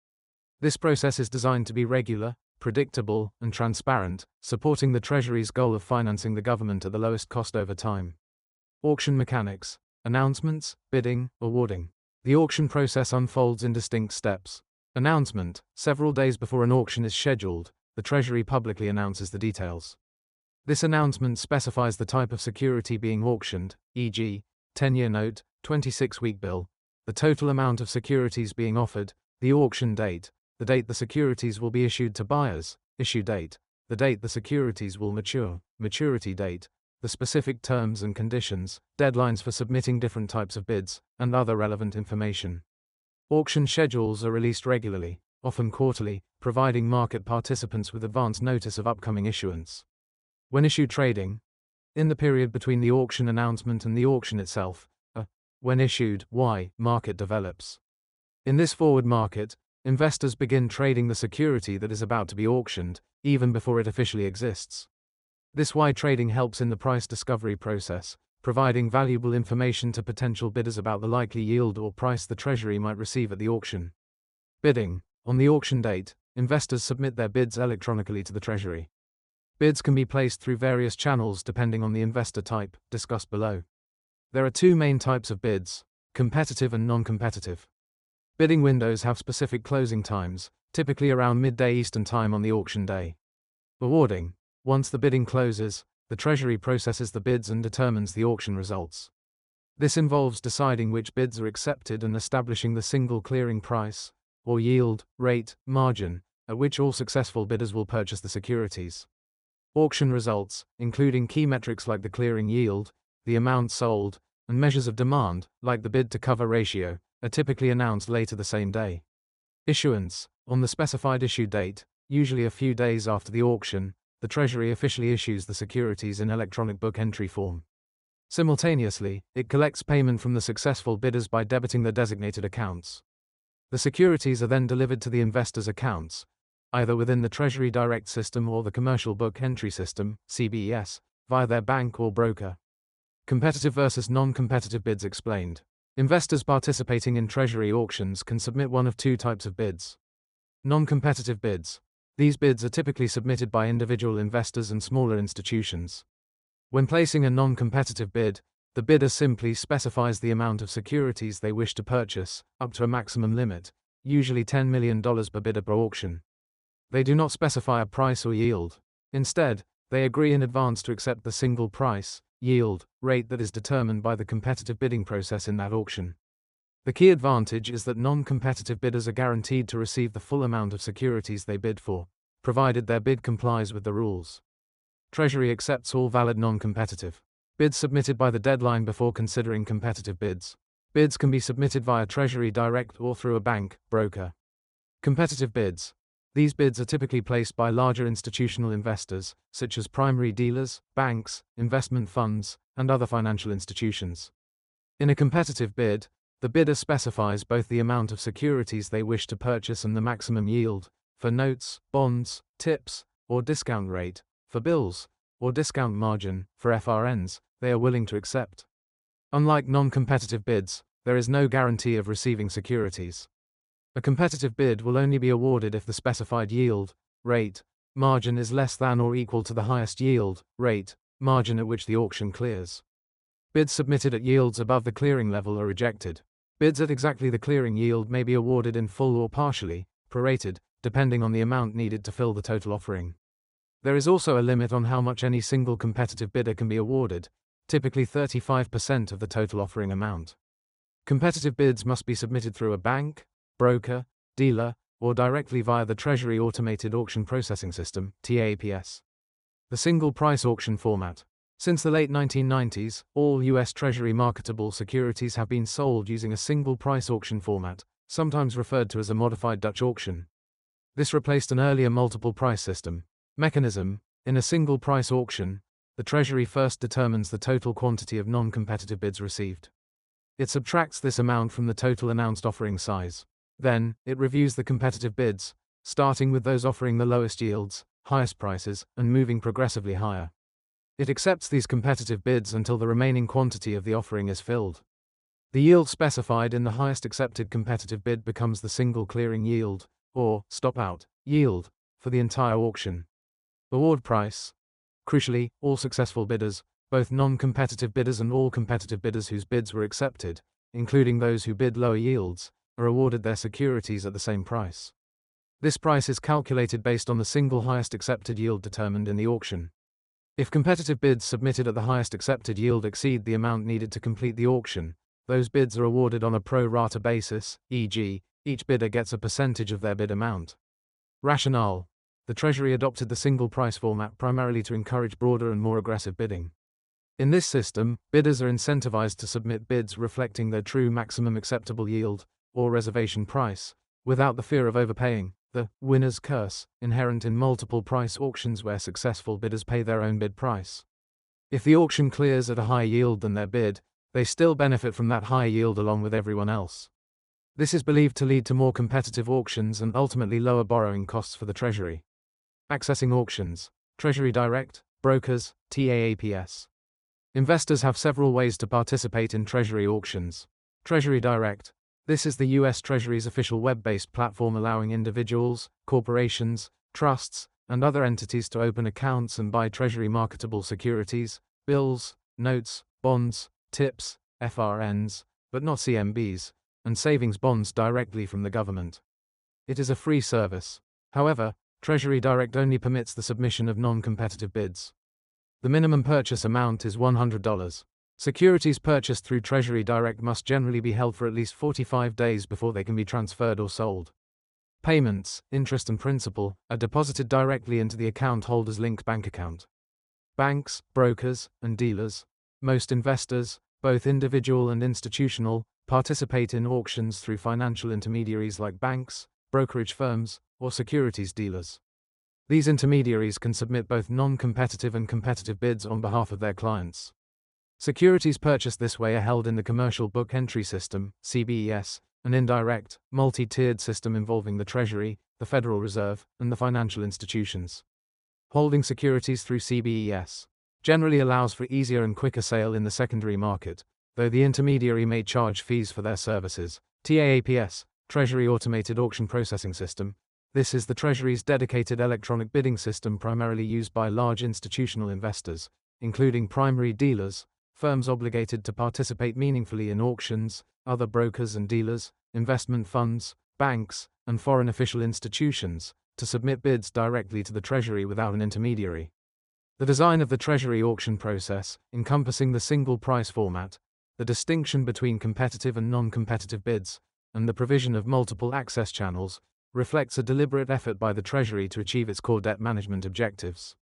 S1: This process is designed to be regular, predictable, and transparent, supporting the Treasury's goal of financing the government at the lowest cost over time. Auction mechanics, announcements, bidding, awarding. The auction process unfolds in distinct steps. Announcement. Several days before an auction is scheduled, the Treasury publicly announces the details. This announcement specifies the type of security being auctioned, e.g., 10-year note, 26-week bill, the total amount of securities being offered, the auction date, the date the securities will be issued to buyers, issue date, the date the securities will mature, maturity date, the specific terms and conditions, deadlines for submitting different types of bids, and other relevant information. Auction schedules are released regularly, often quarterly, providing market participants with advance notice of upcoming issuance. When issued trading, in the period between the auction announcement and the auction itself. When issued, Y, market develops. In this forward market, investors begin trading the security that is about to be auctioned, even before it officially exists. This Y trading helps in the price discovery process, providing valuable information to potential bidders about the likely yield or price the Treasury might receive at the auction. Bidding. On the auction date, investors submit their bids electronically to the Treasury. Bids can be placed through various channels depending on the investor type, discussed below. There are two main types of bids: competitive and non-competitive. Bidding windows have specific closing times, typically around midday Eastern Time on the auction day. Awarding. Once the bidding closes, the Treasury processes the bids and determines the auction results. This involves deciding which bids are accepted and establishing the single clearing price, or yield, rate, margin, at which all successful bidders will purchase the securities. Auction results, including key metrics like the clearing yield, the amount sold, and measures of demand, like the bid-to-cover ratio, are typically announced later the same day. Issuance. On the specified issue date, usually a few days after the auction, the Treasury officially issues the securities in electronic book entry form. Simultaneously, it collects payment from the successful bidders by debiting the designated accounts. The securities are then delivered to the investors' accounts, either within the Treasury Direct System or the Commercial Book Entry System, CBES, via their bank or broker. Competitive versus non-competitive bids explained. Investors participating in Treasury auctions can submit one of two types of bids. Non-competitive bids. These bids are typically submitted by individual investors and smaller institutions. When placing a non-competitive bid, the bidder simply specifies the amount of securities they wish to purchase, up to a maximum limit, usually $10 million per bidder per auction. They do not specify a price or yield. Instead, they agree in advance to accept the single price, yield, rate that is determined by the competitive bidding process in that auction. The key advantage is that non-competitive bidders are guaranteed to receive the full amount of securities they bid for, provided their bid complies with the rules. Treasury accepts all valid non-competitive bids submitted by the deadline before considering competitive bids. Bids can be submitted via Treasury Direct or through a bank, broker. Competitive bids. These bids are typically placed by larger institutional investors, such as primary dealers, banks, investment funds, and other financial institutions. In a competitive bid, the bidder specifies both the amount of securities they wish to purchase and the maximum yield, for notes, bonds, tips, or discount rate, for bills, or discount margin, for FRNs, they are willing to accept. Unlike non-competitive bids, there is no guarantee of receiving securities. A competitive bid will only be awarded if the specified yield, rate, margin is less than or equal to the highest yield, rate, margin at which the auction clears. Bids submitted at yields above the clearing level are rejected. Bids at exactly the clearing yield may be awarded in full or partially, prorated, depending on the amount needed to fill the total offering. There is also a limit on how much any single competitive bidder can be awarded, typically 35% of the total offering amount. Competitive bids must be submitted through a bank, broker, dealer, or directly via the Treasury Automated Auction Processing System, TAPS. The single price auction format. Since the late 1990s, all US Treasury marketable securities have been sold using a single price auction format, sometimes referred to as a modified Dutch auction. This replaced an earlier multiple price system. Mechanism. In a single price auction, the Treasury first determines the total quantity of non-competitive bids received. It subtracts this amount from the total announced offering size. Then, it reviews the competitive bids, starting with those offering the lowest yields, highest prices, and moving progressively higher. It accepts these competitive bids until the remaining quantity of the offering is filled. The yield specified in the highest accepted competitive bid becomes the single clearing yield, or stop-out yield, for the entire auction. Award price. Crucially, all successful bidders, both non-competitive bidders and all competitive bidders whose bids were accepted, including those who bid lower yields, are awarded their securities at the same price. This price is calculated based on the single highest accepted yield determined in the auction. If competitive bids submitted at the highest accepted yield exceed the amount needed to complete the auction, those bids are awarded on a pro rata basis, e.g., each bidder gets a percentage of their bid amount. Rationale. The Treasury adopted the single price format primarily to encourage broader and more aggressive bidding. In this system, bidders are incentivized to submit bids reflecting their true maximum acceptable yield, or reservation price, without the fear of overpaying, the winner's curse, inherent in multiple price auctions where successful bidders pay their own bid price. If the auction clears at a higher yield than their bid, they still benefit from that higher yield along with everyone else. This is believed to lead to more competitive auctions and ultimately lower borrowing costs for the Treasury. Accessing auctions, Treasury Direct, brokers, TAAPS. Investors have several ways to participate in Treasury auctions. Treasury Direct. This is the US Treasury's official web-based platform allowing individuals, corporations, trusts, and other entities to open accounts and buy Treasury marketable securities, bills, notes, bonds, TIPS, FRNs, but not CMBs, and savings bonds directly from the government. It is a free service. However, Treasury Direct only permits the submission of non-competitive bids. The minimum purchase amount is $100. Securities purchased through Treasury Direct must generally be held for at least 45 days before they can be transferred or sold. Payments, interest and principal, are deposited directly into the account holder's linked bank account. Banks, brokers, and dealers. Most investors, both individual and institutional, participate in auctions through financial intermediaries like banks, brokerage firms, or securities dealers. These intermediaries can submit both non-competitive and competitive bids on behalf of their clients. Securities purchased this way are held in the Commercial Book Entry System, CBES, an indirect, multi-tiered system involving the Treasury, the Federal Reserve, and the financial institutions. Holding securities through CBES generally allows for easier and quicker sale in the secondary market, though the intermediary may charge fees for their services. TAAPS, Treasury Automated Auction Processing System. This is the Treasury's dedicated electronic bidding system primarily used by large institutional investors, including primary dealers, firms obligated to participate meaningfully in auctions, other brokers and dealers, investment funds, banks, and foreign official institutions, to submit bids directly to the Treasury without an intermediary. The design of the Treasury auction process, encompassing the single price format, the distinction between competitive and non-competitive bids, and the provision of multiple access channels, reflects a deliberate effort by the Treasury to achieve its core debt management objectives.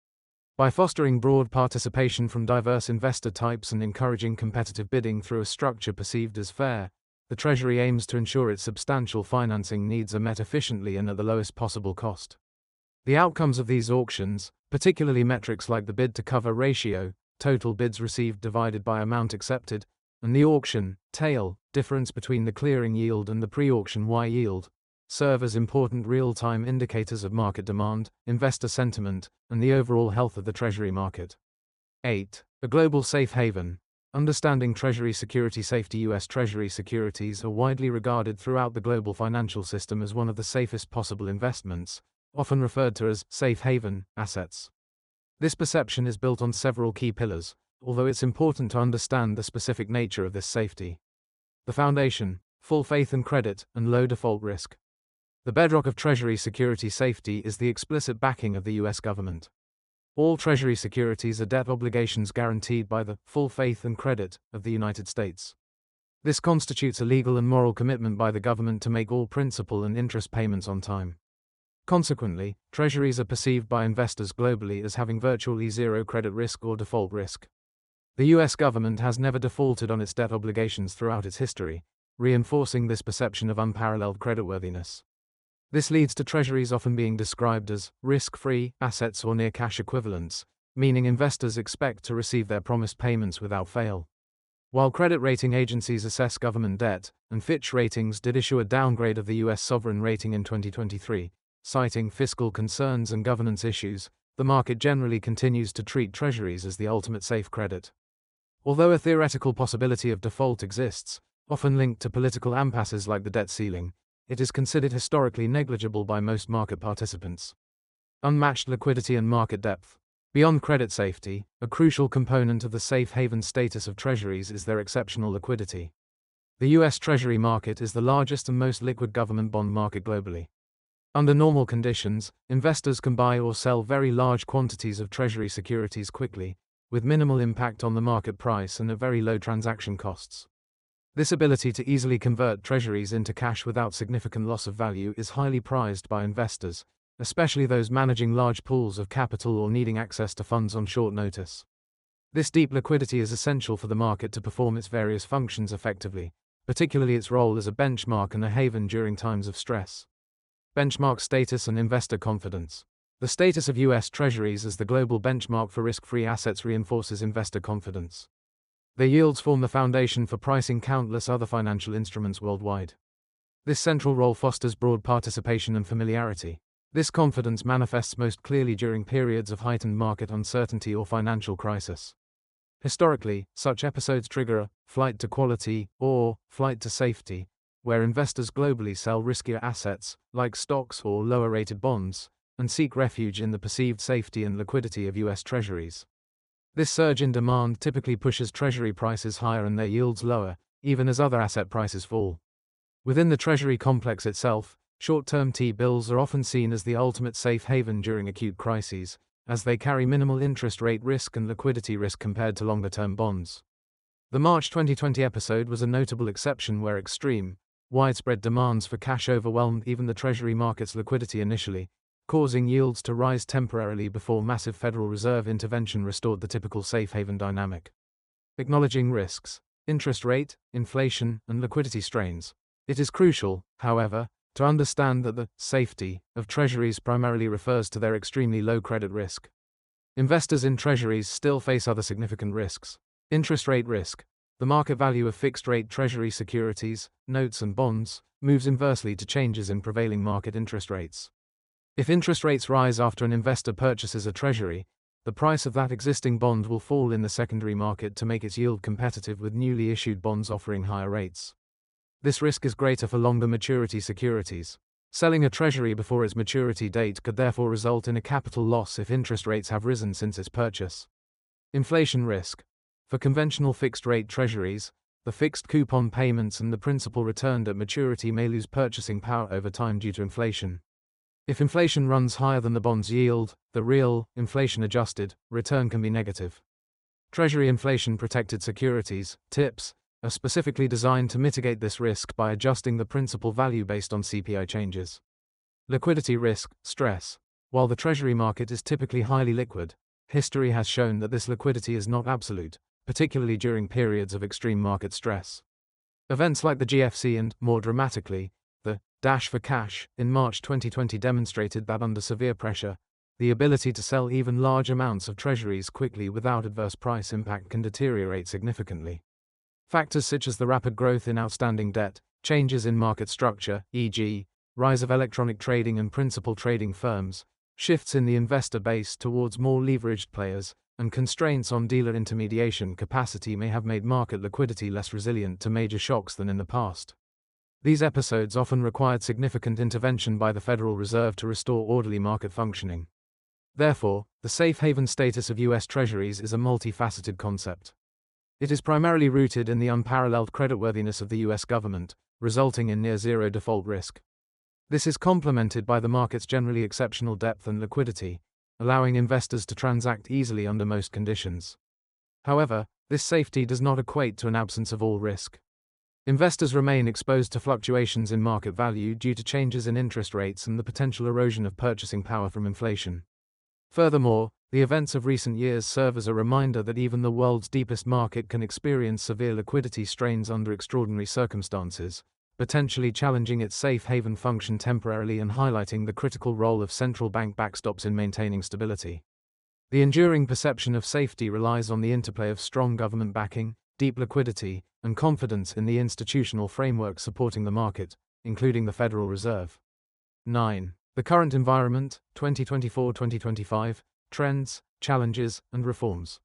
S1: By fostering broad participation from diverse investor types and encouraging competitive bidding through a structure perceived as fair, the Treasury aims to ensure its substantial financing needs are met efficiently and at the lowest possible cost. The outcomes of these auctions, particularly metrics like the bid-to-cover ratio, total bids received divided by amount accepted, and the auction tail difference between the clearing yield and the pre-auction Y yield, serve as important real-time indicators of market demand, investor sentiment, and the overall health of the Treasury market. 8. A global safe haven. Understanding Treasury security safety. US Treasury securities are widely regarded throughout the global financial system as one of the safest possible investments, often referred to as safe haven assets. This perception is built on several key pillars, although it's important to understand the specific nature of this safety. The foundation, full faith and credit, and low default risk. The bedrock of Treasury security safety is the explicit backing of the US government. All Treasury securities are debt obligations guaranteed by the full faith and credit of the United States. This constitutes a legal and moral commitment by the government to make all principal and interest payments on time. Consequently, Treasuries are perceived by investors globally as having virtually zero credit risk or default risk. The US government has never defaulted on its debt obligations throughout its history, reinforcing this perception of unparalleled creditworthiness. This leads to Treasuries often being described as risk-free assets or near-cash equivalents, meaning investors expect to receive their promised payments without fail. While credit rating agencies assess government debt, and Fitch Ratings did issue a downgrade of the US sovereign rating in 2023, citing fiscal concerns and governance issues, the market generally continues to treat Treasuries as the ultimate safe credit. Although a theoretical possibility of default exists, often linked to political impasses like the debt ceiling, it is considered historically negligible by most market participants. Unmatched liquidity and market depth. Beyond credit safety, a crucial component of the safe haven status of Treasuries is their exceptional liquidity. The US Treasury market is the largest and most liquid government bond market globally. Under normal conditions, investors can buy or sell very large quantities of Treasury securities quickly, with minimal impact on the market price and at very low transaction costs. This ability to easily convert Treasuries into cash without significant loss of value is highly prized by investors, especially those managing large pools of capital or needing access to funds on short notice. This deep liquidity is essential for the market to perform its various functions effectively, particularly its role as a benchmark and a haven during times of stress. Benchmark status and investor confidence. The status of US Treasuries as the global benchmark for risk-free assets reinforces investor confidence. Their yields form the foundation for pricing countless other financial instruments worldwide. This central role fosters broad participation and familiarity. This confidence manifests most clearly during periods of heightened market uncertainty or financial crisis. Historically, such episodes trigger a flight to quality or flight to safety, where investors globally sell riskier assets, like stocks or lower-rated bonds, and seek refuge in the perceived safety and liquidity of US Treasuries. This surge in demand typically pushes Treasury prices higher and their yields lower, even as other asset prices fall. Within the Treasury complex itself, short-term T-bills are often seen as the ultimate safe haven during acute crises, as they carry minimal interest rate risk and liquidity risk compared to longer-term bonds. The March 2020 episode was a notable exception where extreme, widespread demands for cash overwhelmed even the Treasury market's liquidity initially, causing yields to rise temporarily before massive Federal Reserve intervention restored the typical safe haven dynamic. Acknowledging risks, interest rate, inflation, and liquidity strains. It is crucial, however, to understand that the safety of Treasuries primarily refers to their extremely low credit risk. Investors in Treasuries still face other significant risks. Interest rate risk. The market value of fixed-rate Treasury securities, notes and bonds, moves inversely to changes in prevailing market interest rates. If interest rates rise after an investor purchases a Treasury, the price of that existing bond will fall in the secondary market to make its yield competitive with newly issued bonds offering higher rates. This risk is greater for longer maturity securities. Selling a Treasury before its maturity date could therefore result in a capital loss if interest rates have risen since its purchase. Inflation risk. For conventional fixed-rate Treasuries, the fixed coupon payments and the principal returned at maturity may lose purchasing power over time due to inflation. If inflation runs higher than the bond's yield, the real, inflation-adjusted, return can be negative. Treasury inflation-protected securities, TIPS, are specifically designed to mitigate this risk by adjusting the principal value based on CPI changes. Liquidity risk, stress. While the Treasury market is typically highly liquid, history has shown that this liquidity is not absolute, particularly during periods of extreme market stress. Events like the GFC and, more dramatically, the dash for cash in March 2020 demonstrated that under severe pressure, the ability to sell even large amounts of Treasuries quickly without adverse price impact can deteriorate significantly. Factors such as the rapid growth in outstanding debt, changes in market structure, e.g., rise of electronic trading and principal trading firms, shifts in the investor base towards more leveraged players, and constraints on dealer intermediation capacity may have made market liquidity less resilient to major shocks than in the past. These episodes often required significant intervention by the Federal Reserve to restore orderly market functioning. Therefore, the safe haven status of US Treasuries is a multifaceted concept. It is primarily rooted in the unparalleled creditworthiness of the US government, resulting in near-zero default risk. This is complemented by the market's generally exceptional depth and liquidity, allowing investors to transact easily under most conditions. However, this safety does not equate to an absence of all risk. Investors remain exposed to fluctuations in market value due to changes in interest rates and the potential erosion of purchasing power from inflation. Furthermore, the events of recent years serve as a reminder that even the world's deepest market can experience severe liquidity strains under extraordinary circumstances, potentially challenging its safe haven function temporarily and highlighting the critical role of central bank backstops in maintaining stability. The enduring perception of safety relies on the interplay of strong government backing, deep liquidity, and confidence in the institutional framework supporting the market, including the Federal Reserve. 9. The current environment, 2024-2025, trends, challenges, and reforms.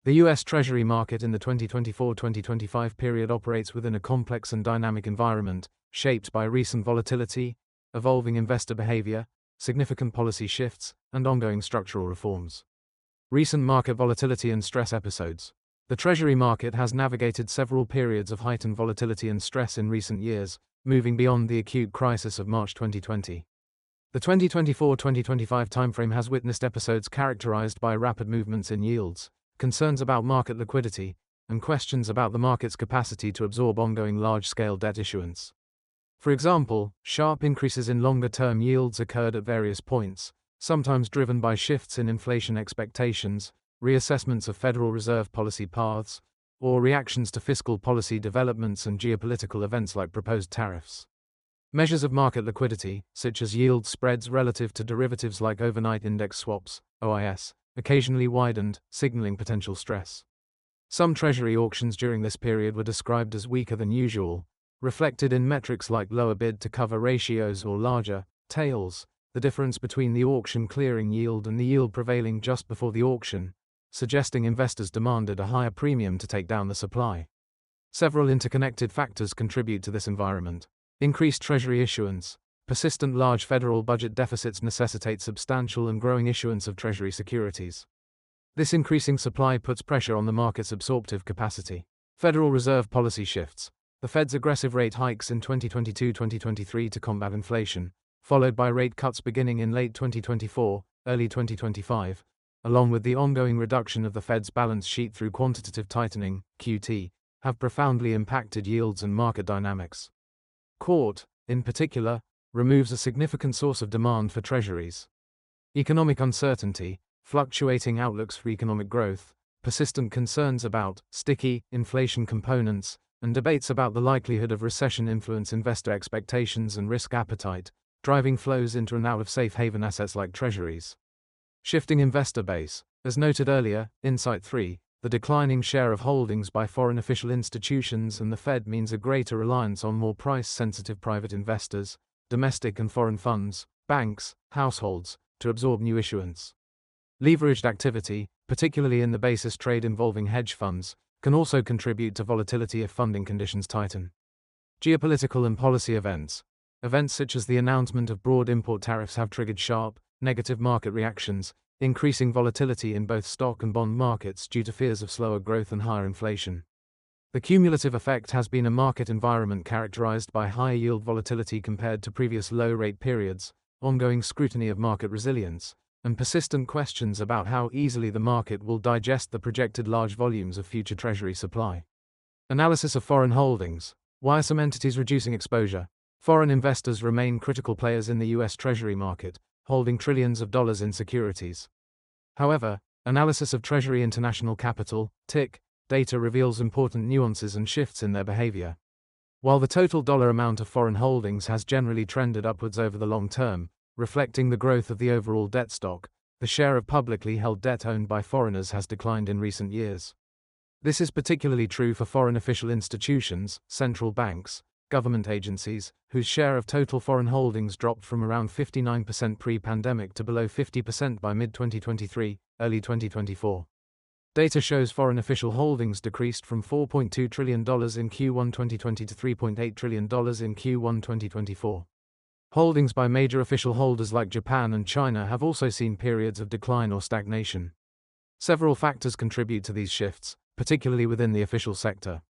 S1: The US Treasury market in the 2024-2025 period operates within a complex and dynamic environment, shaped by recent volatility, evolving investor behavior, significant policy shifts, and ongoing structural reforms. Recent market volatility and stress episodes. The Treasury market has navigated several periods of heightened volatility and stress in recent years, moving beyond the acute crisis of March 2020. The 2024-2025 timeframe has witnessed episodes characterized by rapid movements in yields, concerns about market liquidity, and questions about the market's capacity to absorb ongoing large-scale debt issuance. For example, sharp increases in longer-term yields occurred at various points, sometimes driven by shifts in inflation expectations, reassessments of Federal Reserve policy paths, or reactions to fiscal policy developments and geopolitical events like proposed tariffs. Measures of market liquidity, such as yield spreads relative to derivatives like overnight index swaps, OIS, occasionally widened, signaling potential stress. Some Treasury auctions during this period were described as weaker than usual, reflected in metrics like lower bid-to-cover ratios or larger tails, the difference between the auction clearing yield and the yield prevailing just before the auction, suggesting investors demanded a higher premium to take down the supply. Several interconnected factors contribute to this environment. Increased Treasury issuance. Persistent large federal budget deficits necessitate substantial and growing issuance of Treasury securities. This increasing supply puts pressure on the market's absorptive capacity. Federal Reserve policy shifts. The Fed's aggressive rate hikes in 2022-2023 to combat inflation, followed by rate cuts beginning in late 2024, early 2025, along with the ongoing reduction of the Fed's balance sheet through quantitative tightening, QT, have profoundly impacted yields and market dynamics. Court, in particular, removes a significant source of demand for treasuries. Economic uncertainty, fluctuating outlooks for economic growth, persistent concerns about sticky inflation components, and debates about the likelihood of recession influence investor expectations and risk appetite, driving flows into and out of safe haven assets like treasuries. Shifting investor base. As noted earlier, Insight 3, the declining share of holdings by foreign official institutions and the Fed means a greater reliance on more price-sensitive private investors, domestic and foreign funds, banks, households, to absorb new issuance. Leveraged activity, particularly in the basis trade involving hedge funds, can also contribute to volatility if funding conditions tighten. Geopolitical and policy events. Events such as the announcement of broad import tariffs have triggered sharp, negative market reactions, increasing volatility in both stock and bond markets due to fears of slower growth and higher inflation. The cumulative effect has been a market environment characterized by higher yield volatility compared to previous low-rate periods, ongoing scrutiny of market resilience, and persistent questions about how easily the market will digest the projected large volumes of future Treasury supply. Analysis of foreign holdings. Why are some entities reducing exposure? Foreign investors remain critical players in the US Treasury market, holding trillions of dollars in securities. However, analysis of Treasury International Capital (TIC) data reveals important nuances and shifts in their behavior. While the total dollar amount of foreign holdings has generally trended upwards over the long term, reflecting the growth of the overall debt stock, the share of publicly held debt owned by foreigners has declined in recent years. This is particularly true for foreign official institutions, central banks, government agencies, whose share of total foreign holdings dropped from around 59% pre-pandemic to below 50% by mid-2023, early 2024. Data shows foreign official holdings decreased from $4.2 trillion in Q1 2020 to $3.8 trillion in Q1 2024. Holdings by major official holders like Japan and China have also seen periods of decline or stagnation. Several factors contribute to these shifts, particularly within the official sector.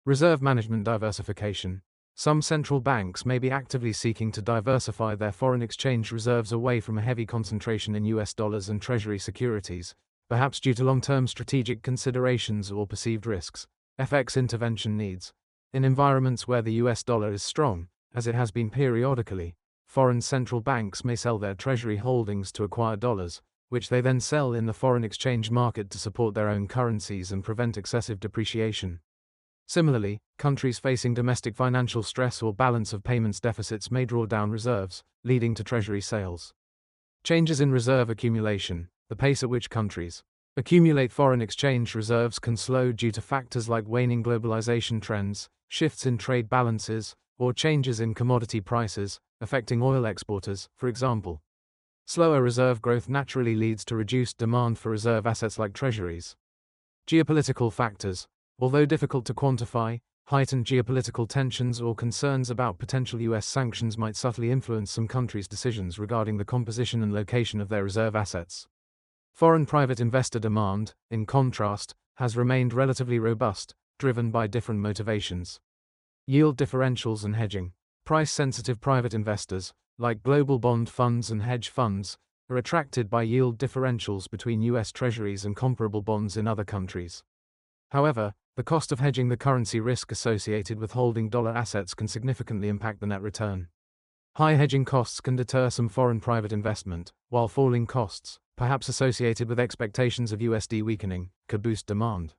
S1: Reserve management diversification. Some central banks may be actively seeking to diversify their foreign exchange reserves away from a heavy concentration in US dollars and Treasury securities, perhaps due to long-term strategic considerations or perceived risks. FX intervention needs. In environments where the US dollar is strong, as it has been periodically, foreign central banks may sell their Treasury holdings to acquire dollars, which they then sell in the foreign exchange market to support their own currencies and prevent excessive depreciation. Similarly, countries facing domestic financial stress or balance of payments deficits may draw down reserves, leading to Treasury sales. Changes in reserve accumulation. The pace at which countries accumulate foreign exchange reserves can slow due to factors like waning globalization trends, shifts in trade balances, or changes in commodity prices, affecting oil exporters, for example. Slower reserve growth naturally leads to reduced demand for reserve assets like treasuries. Geopolitical factors. Although difficult to quantify, heightened geopolitical tensions or concerns about potential US sanctions might subtly influence some countries' decisions regarding the composition and location of their reserve assets. Foreign private investor demand, in contrast, has remained relatively robust, driven by different motivations. Yield differentials and hedging. Price-sensitive private investors, like global bond funds and hedge funds, are attracted by yield differentials between US Treasuries and comparable bonds in other countries. However, the cost of hedging the currency risk associated with holding dollar assets can significantly impact the net return. High hedging costs can deter some foreign private investment, while falling costs, perhaps associated with expectations of USD weakening, could boost demand.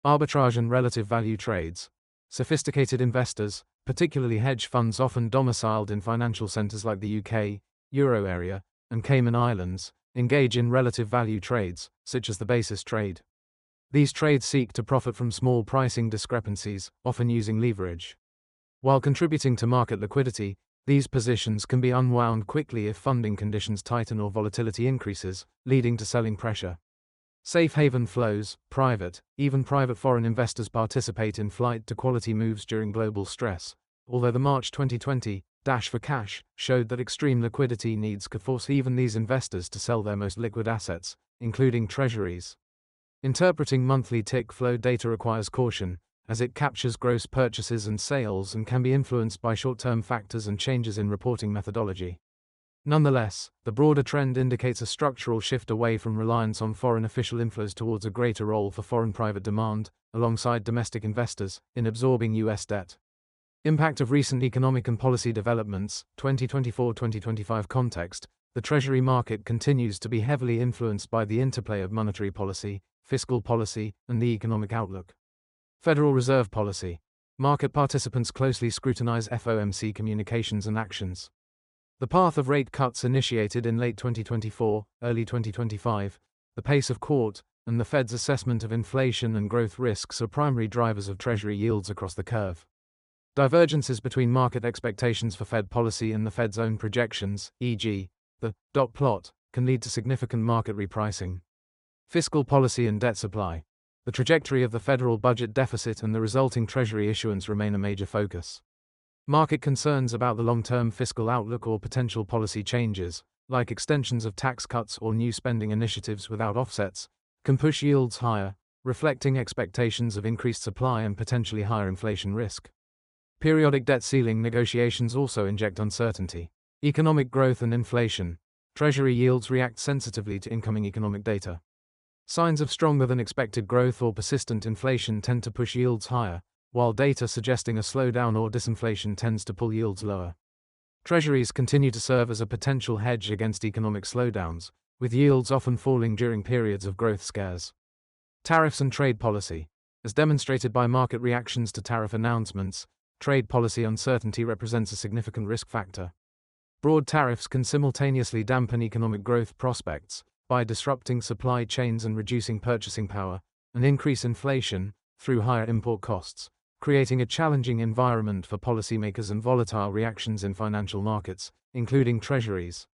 S1: Arbitrage and relative value trades. Sophisticated investors, particularly hedge funds often domiciled in financial centers like the UK, Euro area, and Cayman Islands, engage in relative value trades, such as the basis trade. These trades seek to profit from small pricing discrepancies, often using leverage. While contributing to market liquidity, these positions can be unwound quickly if funding conditions tighten or volatility increases, leading to selling pressure. Safe haven flows, even private foreign investors participate in flight to quality moves during global stress, although the March 2020 dash for cash showed that extreme liquidity needs could force even these investors to sell their most liquid assets, including treasuries. Interpreting monthly tick flow data requires caution, as it captures gross purchases and sales and can be influenced by short-term factors and changes in reporting methodology. Nonetheless, the broader trend indicates a structural shift away from reliance on foreign official inflows towards a greater role for foreign private demand, alongside domestic investors, in absorbing U.S. debt. Impact of recent economic and policy developments, 2024-2025 context. The Treasury market continues to be heavily influenced by the interplay of monetary policy, fiscal policy, and the economic outlook. Federal Reserve policy. Market participants closely scrutinize FOMC communications and actions. The path of rate cuts initiated in late 2024, early 2025, the pace of court, and the Fed's assessment of inflation and growth risks are primary drivers of Treasury yields across the curve. Divergences between market expectations for Fed policy and the Fed's own projections, e.g., the dot plot, can lead to significant market repricing. Fiscal policy and debt supply. The trajectory of the federal budget deficit and the resulting Treasury issuance remain a major focus. Market concerns about the long-term fiscal outlook or potential policy changes, like extensions of tax cuts or new spending initiatives without offsets, can push yields higher, reflecting expectations of increased supply and potentially higher inflation risk. Periodic debt ceiling negotiations also inject uncertainty. Economic growth and inflation. Treasury yields react sensitively to incoming economic data. Signs of stronger than expected growth or persistent inflation tend to push yields higher, while data suggesting a slowdown or disinflation tends to pull yields lower. Treasuries continue to serve as a potential hedge against economic slowdowns, with yields often falling during periods of growth scares. Tariffs and trade policy. As demonstrated by market reactions to tariff announcements, trade policy uncertainty represents a significant risk factor. Broad tariffs can simultaneously dampen economic growth prospects by disrupting supply chains and reducing purchasing power, and increase inflation through higher import costs, creating a challenging environment for policymakers and volatile reactions in financial markets, including treasuries.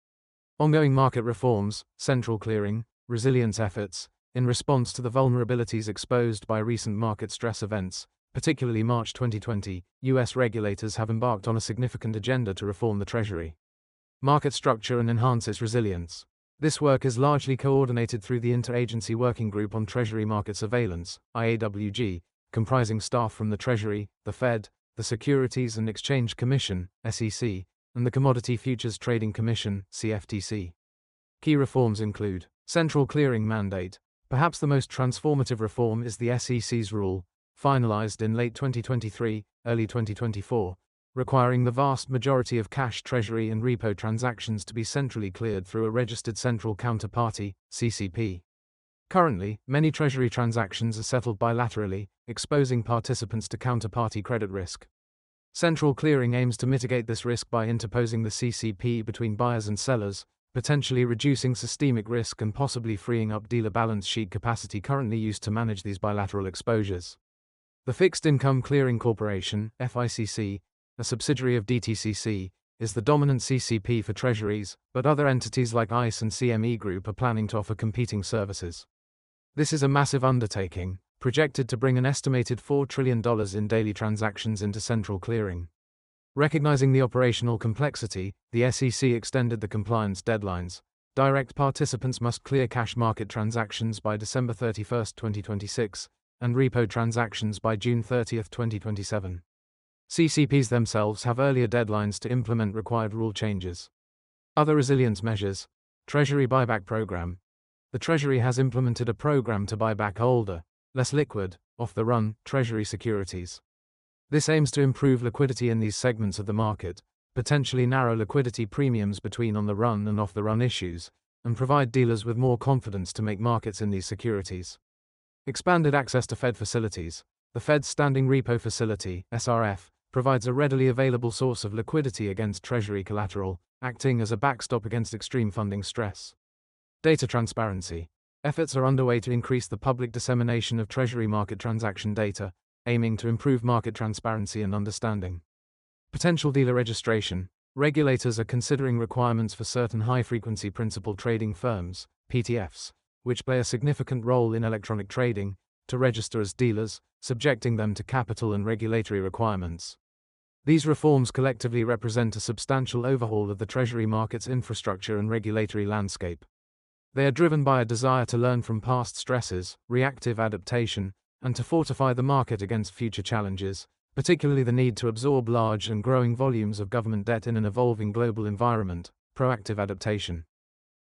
S1: Ongoing market reforms, central clearing, resilience efforts, in response to the vulnerabilities exposed by recent market stress events, particularly March 2020, US regulators have embarked on a significant agenda to reform the Treasury market structure and enhance its resilience. This work is largely coordinated through the Interagency Working Group on Treasury Market Surveillance, IAWG, comprising staff from the Treasury, the Fed, the Securities and Exchange Commission, SEC, and the Commodity Futures Trading Commission, CFTC. Key reforms include central clearing mandate. Perhaps the most transformative reform is the SEC's rule, finalized in late 2023, early 2024, requiring the vast majority of cash treasury and repo transactions to be centrally cleared through a registered central counterparty, CCP. Currently, many treasury transactions are settled bilaterally, exposing participants to counterparty credit risk. Central clearing aims to mitigate this risk by interposing the CCP between buyers and sellers, potentially reducing systemic risk and possibly freeing up dealer balance sheet capacity currently used to manage these bilateral exposures. The Fixed Income Clearing Corporation, FICC, a subsidiary of DTCC, is the dominant CCP for treasuries, but other entities like ICE and CME Group are planning to offer competing services. This is a massive undertaking, projected to bring an estimated $4 trillion in daily transactions into central clearing. Recognizing the operational complexity, the SEC extended the compliance deadlines. Direct participants must clear cash market transactions by December 31, 2026, and repo transactions by June 30, 2027. CCPs themselves have earlier deadlines to implement required rule changes. Other resilience measures. Treasury Buyback Program. The Treasury has implemented a program to buy back older, less liquid, off-the-run, Treasury securities. This aims to improve liquidity in these segments of the market, potentially narrow liquidity premiums between on-the-run and off-the-run issues, and provide dealers with more confidence to make markets in these securities. Expanded access to Fed facilities. The Fed's Standing Repo Facility, SRF, provides a readily available source of liquidity against Treasury collateral, acting as a backstop against extreme funding stress. Data transparency. Efforts are underway to increase the public dissemination of Treasury market transaction data, aiming to improve market transparency and understanding. Potential dealer registration. Regulators are considering requirements for certain high-frequency principal trading firms, PTFs, which play a significant role in electronic trading, to register as dealers, subjecting them to capital and regulatory requirements. These reforms collectively represent a substantial overhaul of the Treasury market's infrastructure and regulatory landscape. They are driven by a desire to learn from past stresses, reactive adaptation, and to fortify the market against future challenges, particularly the need to absorb large and growing volumes of government debt in an evolving global environment, proactive adaptation.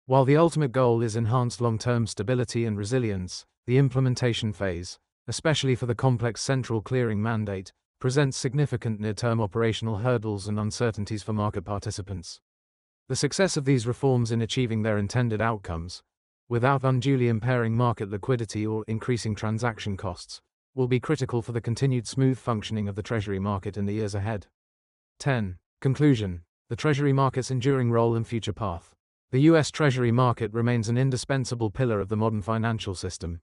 S1: While the ultimate goal is enhanced long-term stability and resilience, the implementation phase, especially for the complex central clearing mandate, presents significant near-term operational hurdles and uncertainties for market participants. The success of these reforms in achieving their intended outcomes, without unduly impairing market liquidity or increasing transaction costs, will be critical for the continued smooth functioning of the Treasury market in the years ahead. 10. Conclusion. The Treasury market's enduring role and future path. The US Treasury market remains an indispensable pillar of the modern financial system.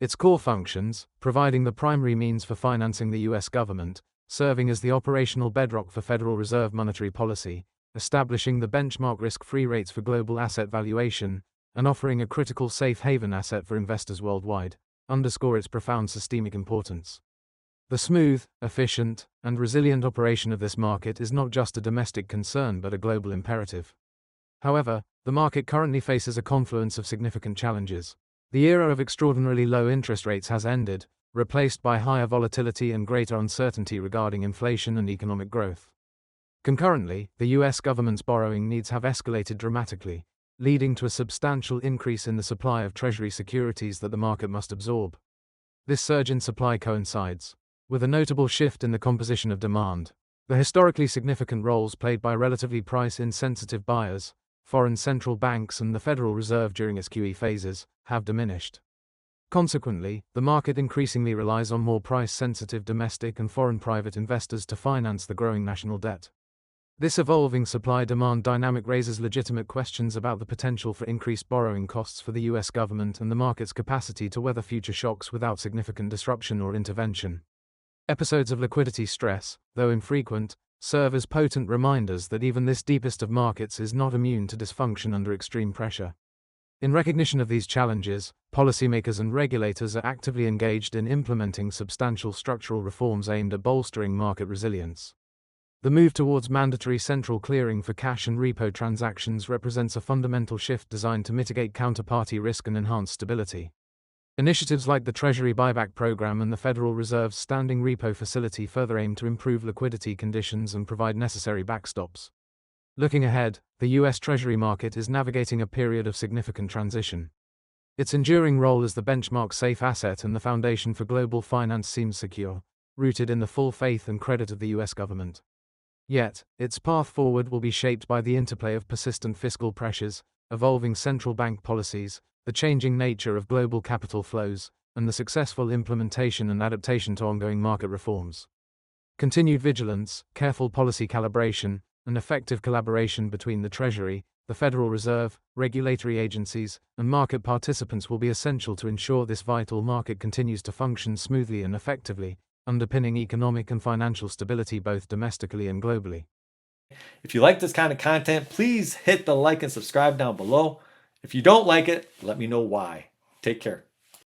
S1: Its core functions, providing the primary means for financing the US government, serving as the operational bedrock for Federal Reserve monetary policy, establishing the benchmark risk-free rates for global asset valuation, and offering a critical safe haven asset for investors worldwide, underscore its profound systemic importance. The smooth, efficient, and resilient operation of this market is not just a domestic concern but a global imperative. However, the market currently faces a confluence of significant challenges. The era of extraordinarily low interest rates has ended, replaced by higher volatility and greater uncertainty regarding inflation and economic growth. Concurrently, the US government's borrowing needs have escalated dramatically, leading to a substantial increase in the supply of Treasury securities that the market must absorb. This surge in supply coincides with a notable shift in the composition of demand. The historically significant roles played by relatively price-insensitive buyers, foreign central banks and the Federal Reserve during its QE phases, have diminished. Consequently, the market increasingly relies on more price-sensitive domestic and foreign private investors to finance the growing national debt. This evolving supply-demand dynamic raises legitimate questions about the potential for increased borrowing costs for the US government and the market's capacity to weather future shocks without significant disruption or intervention. Episodes of liquidity stress, though infrequent, serve as potent reminders that even this deepest of markets is not immune to dysfunction under extreme pressure. In recognition of these challenges, policymakers and regulators are actively engaged in implementing substantial structural reforms aimed at bolstering market resilience. The move towards mandatory central clearing for cash and repo transactions represents a fundamental shift designed to mitigate counterparty risk and enhance stability. Initiatives like the Treasury buyback program and the Federal Reserve's standing repo facility further aim to improve liquidity conditions and provide necessary backstops. Looking ahead, the US Treasury market is navigating a period of significant transition. Its enduring role as the benchmark safe asset and the foundation for global finance seems secure, rooted in the full faith and credit of the US government. Yet, its path forward will be shaped by the interplay of persistent fiscal pressures, evolving central bank policies, the changing nature of global capital flows, and the successful implementation and adaptation to ongoing market reforms. Continued vigilance, careful policy calibration, and effective collaboration between the Treasury, the Federal Reserve, regulatory agencies, and market participants will be essential to ensure this vital market continues to function smoothly and effectively, underpinning economic and financial stability both domestically and globally.
S2: If you like this kind of content, please hit the like and subscribe down below. If you don't like it, let me know why. Take care.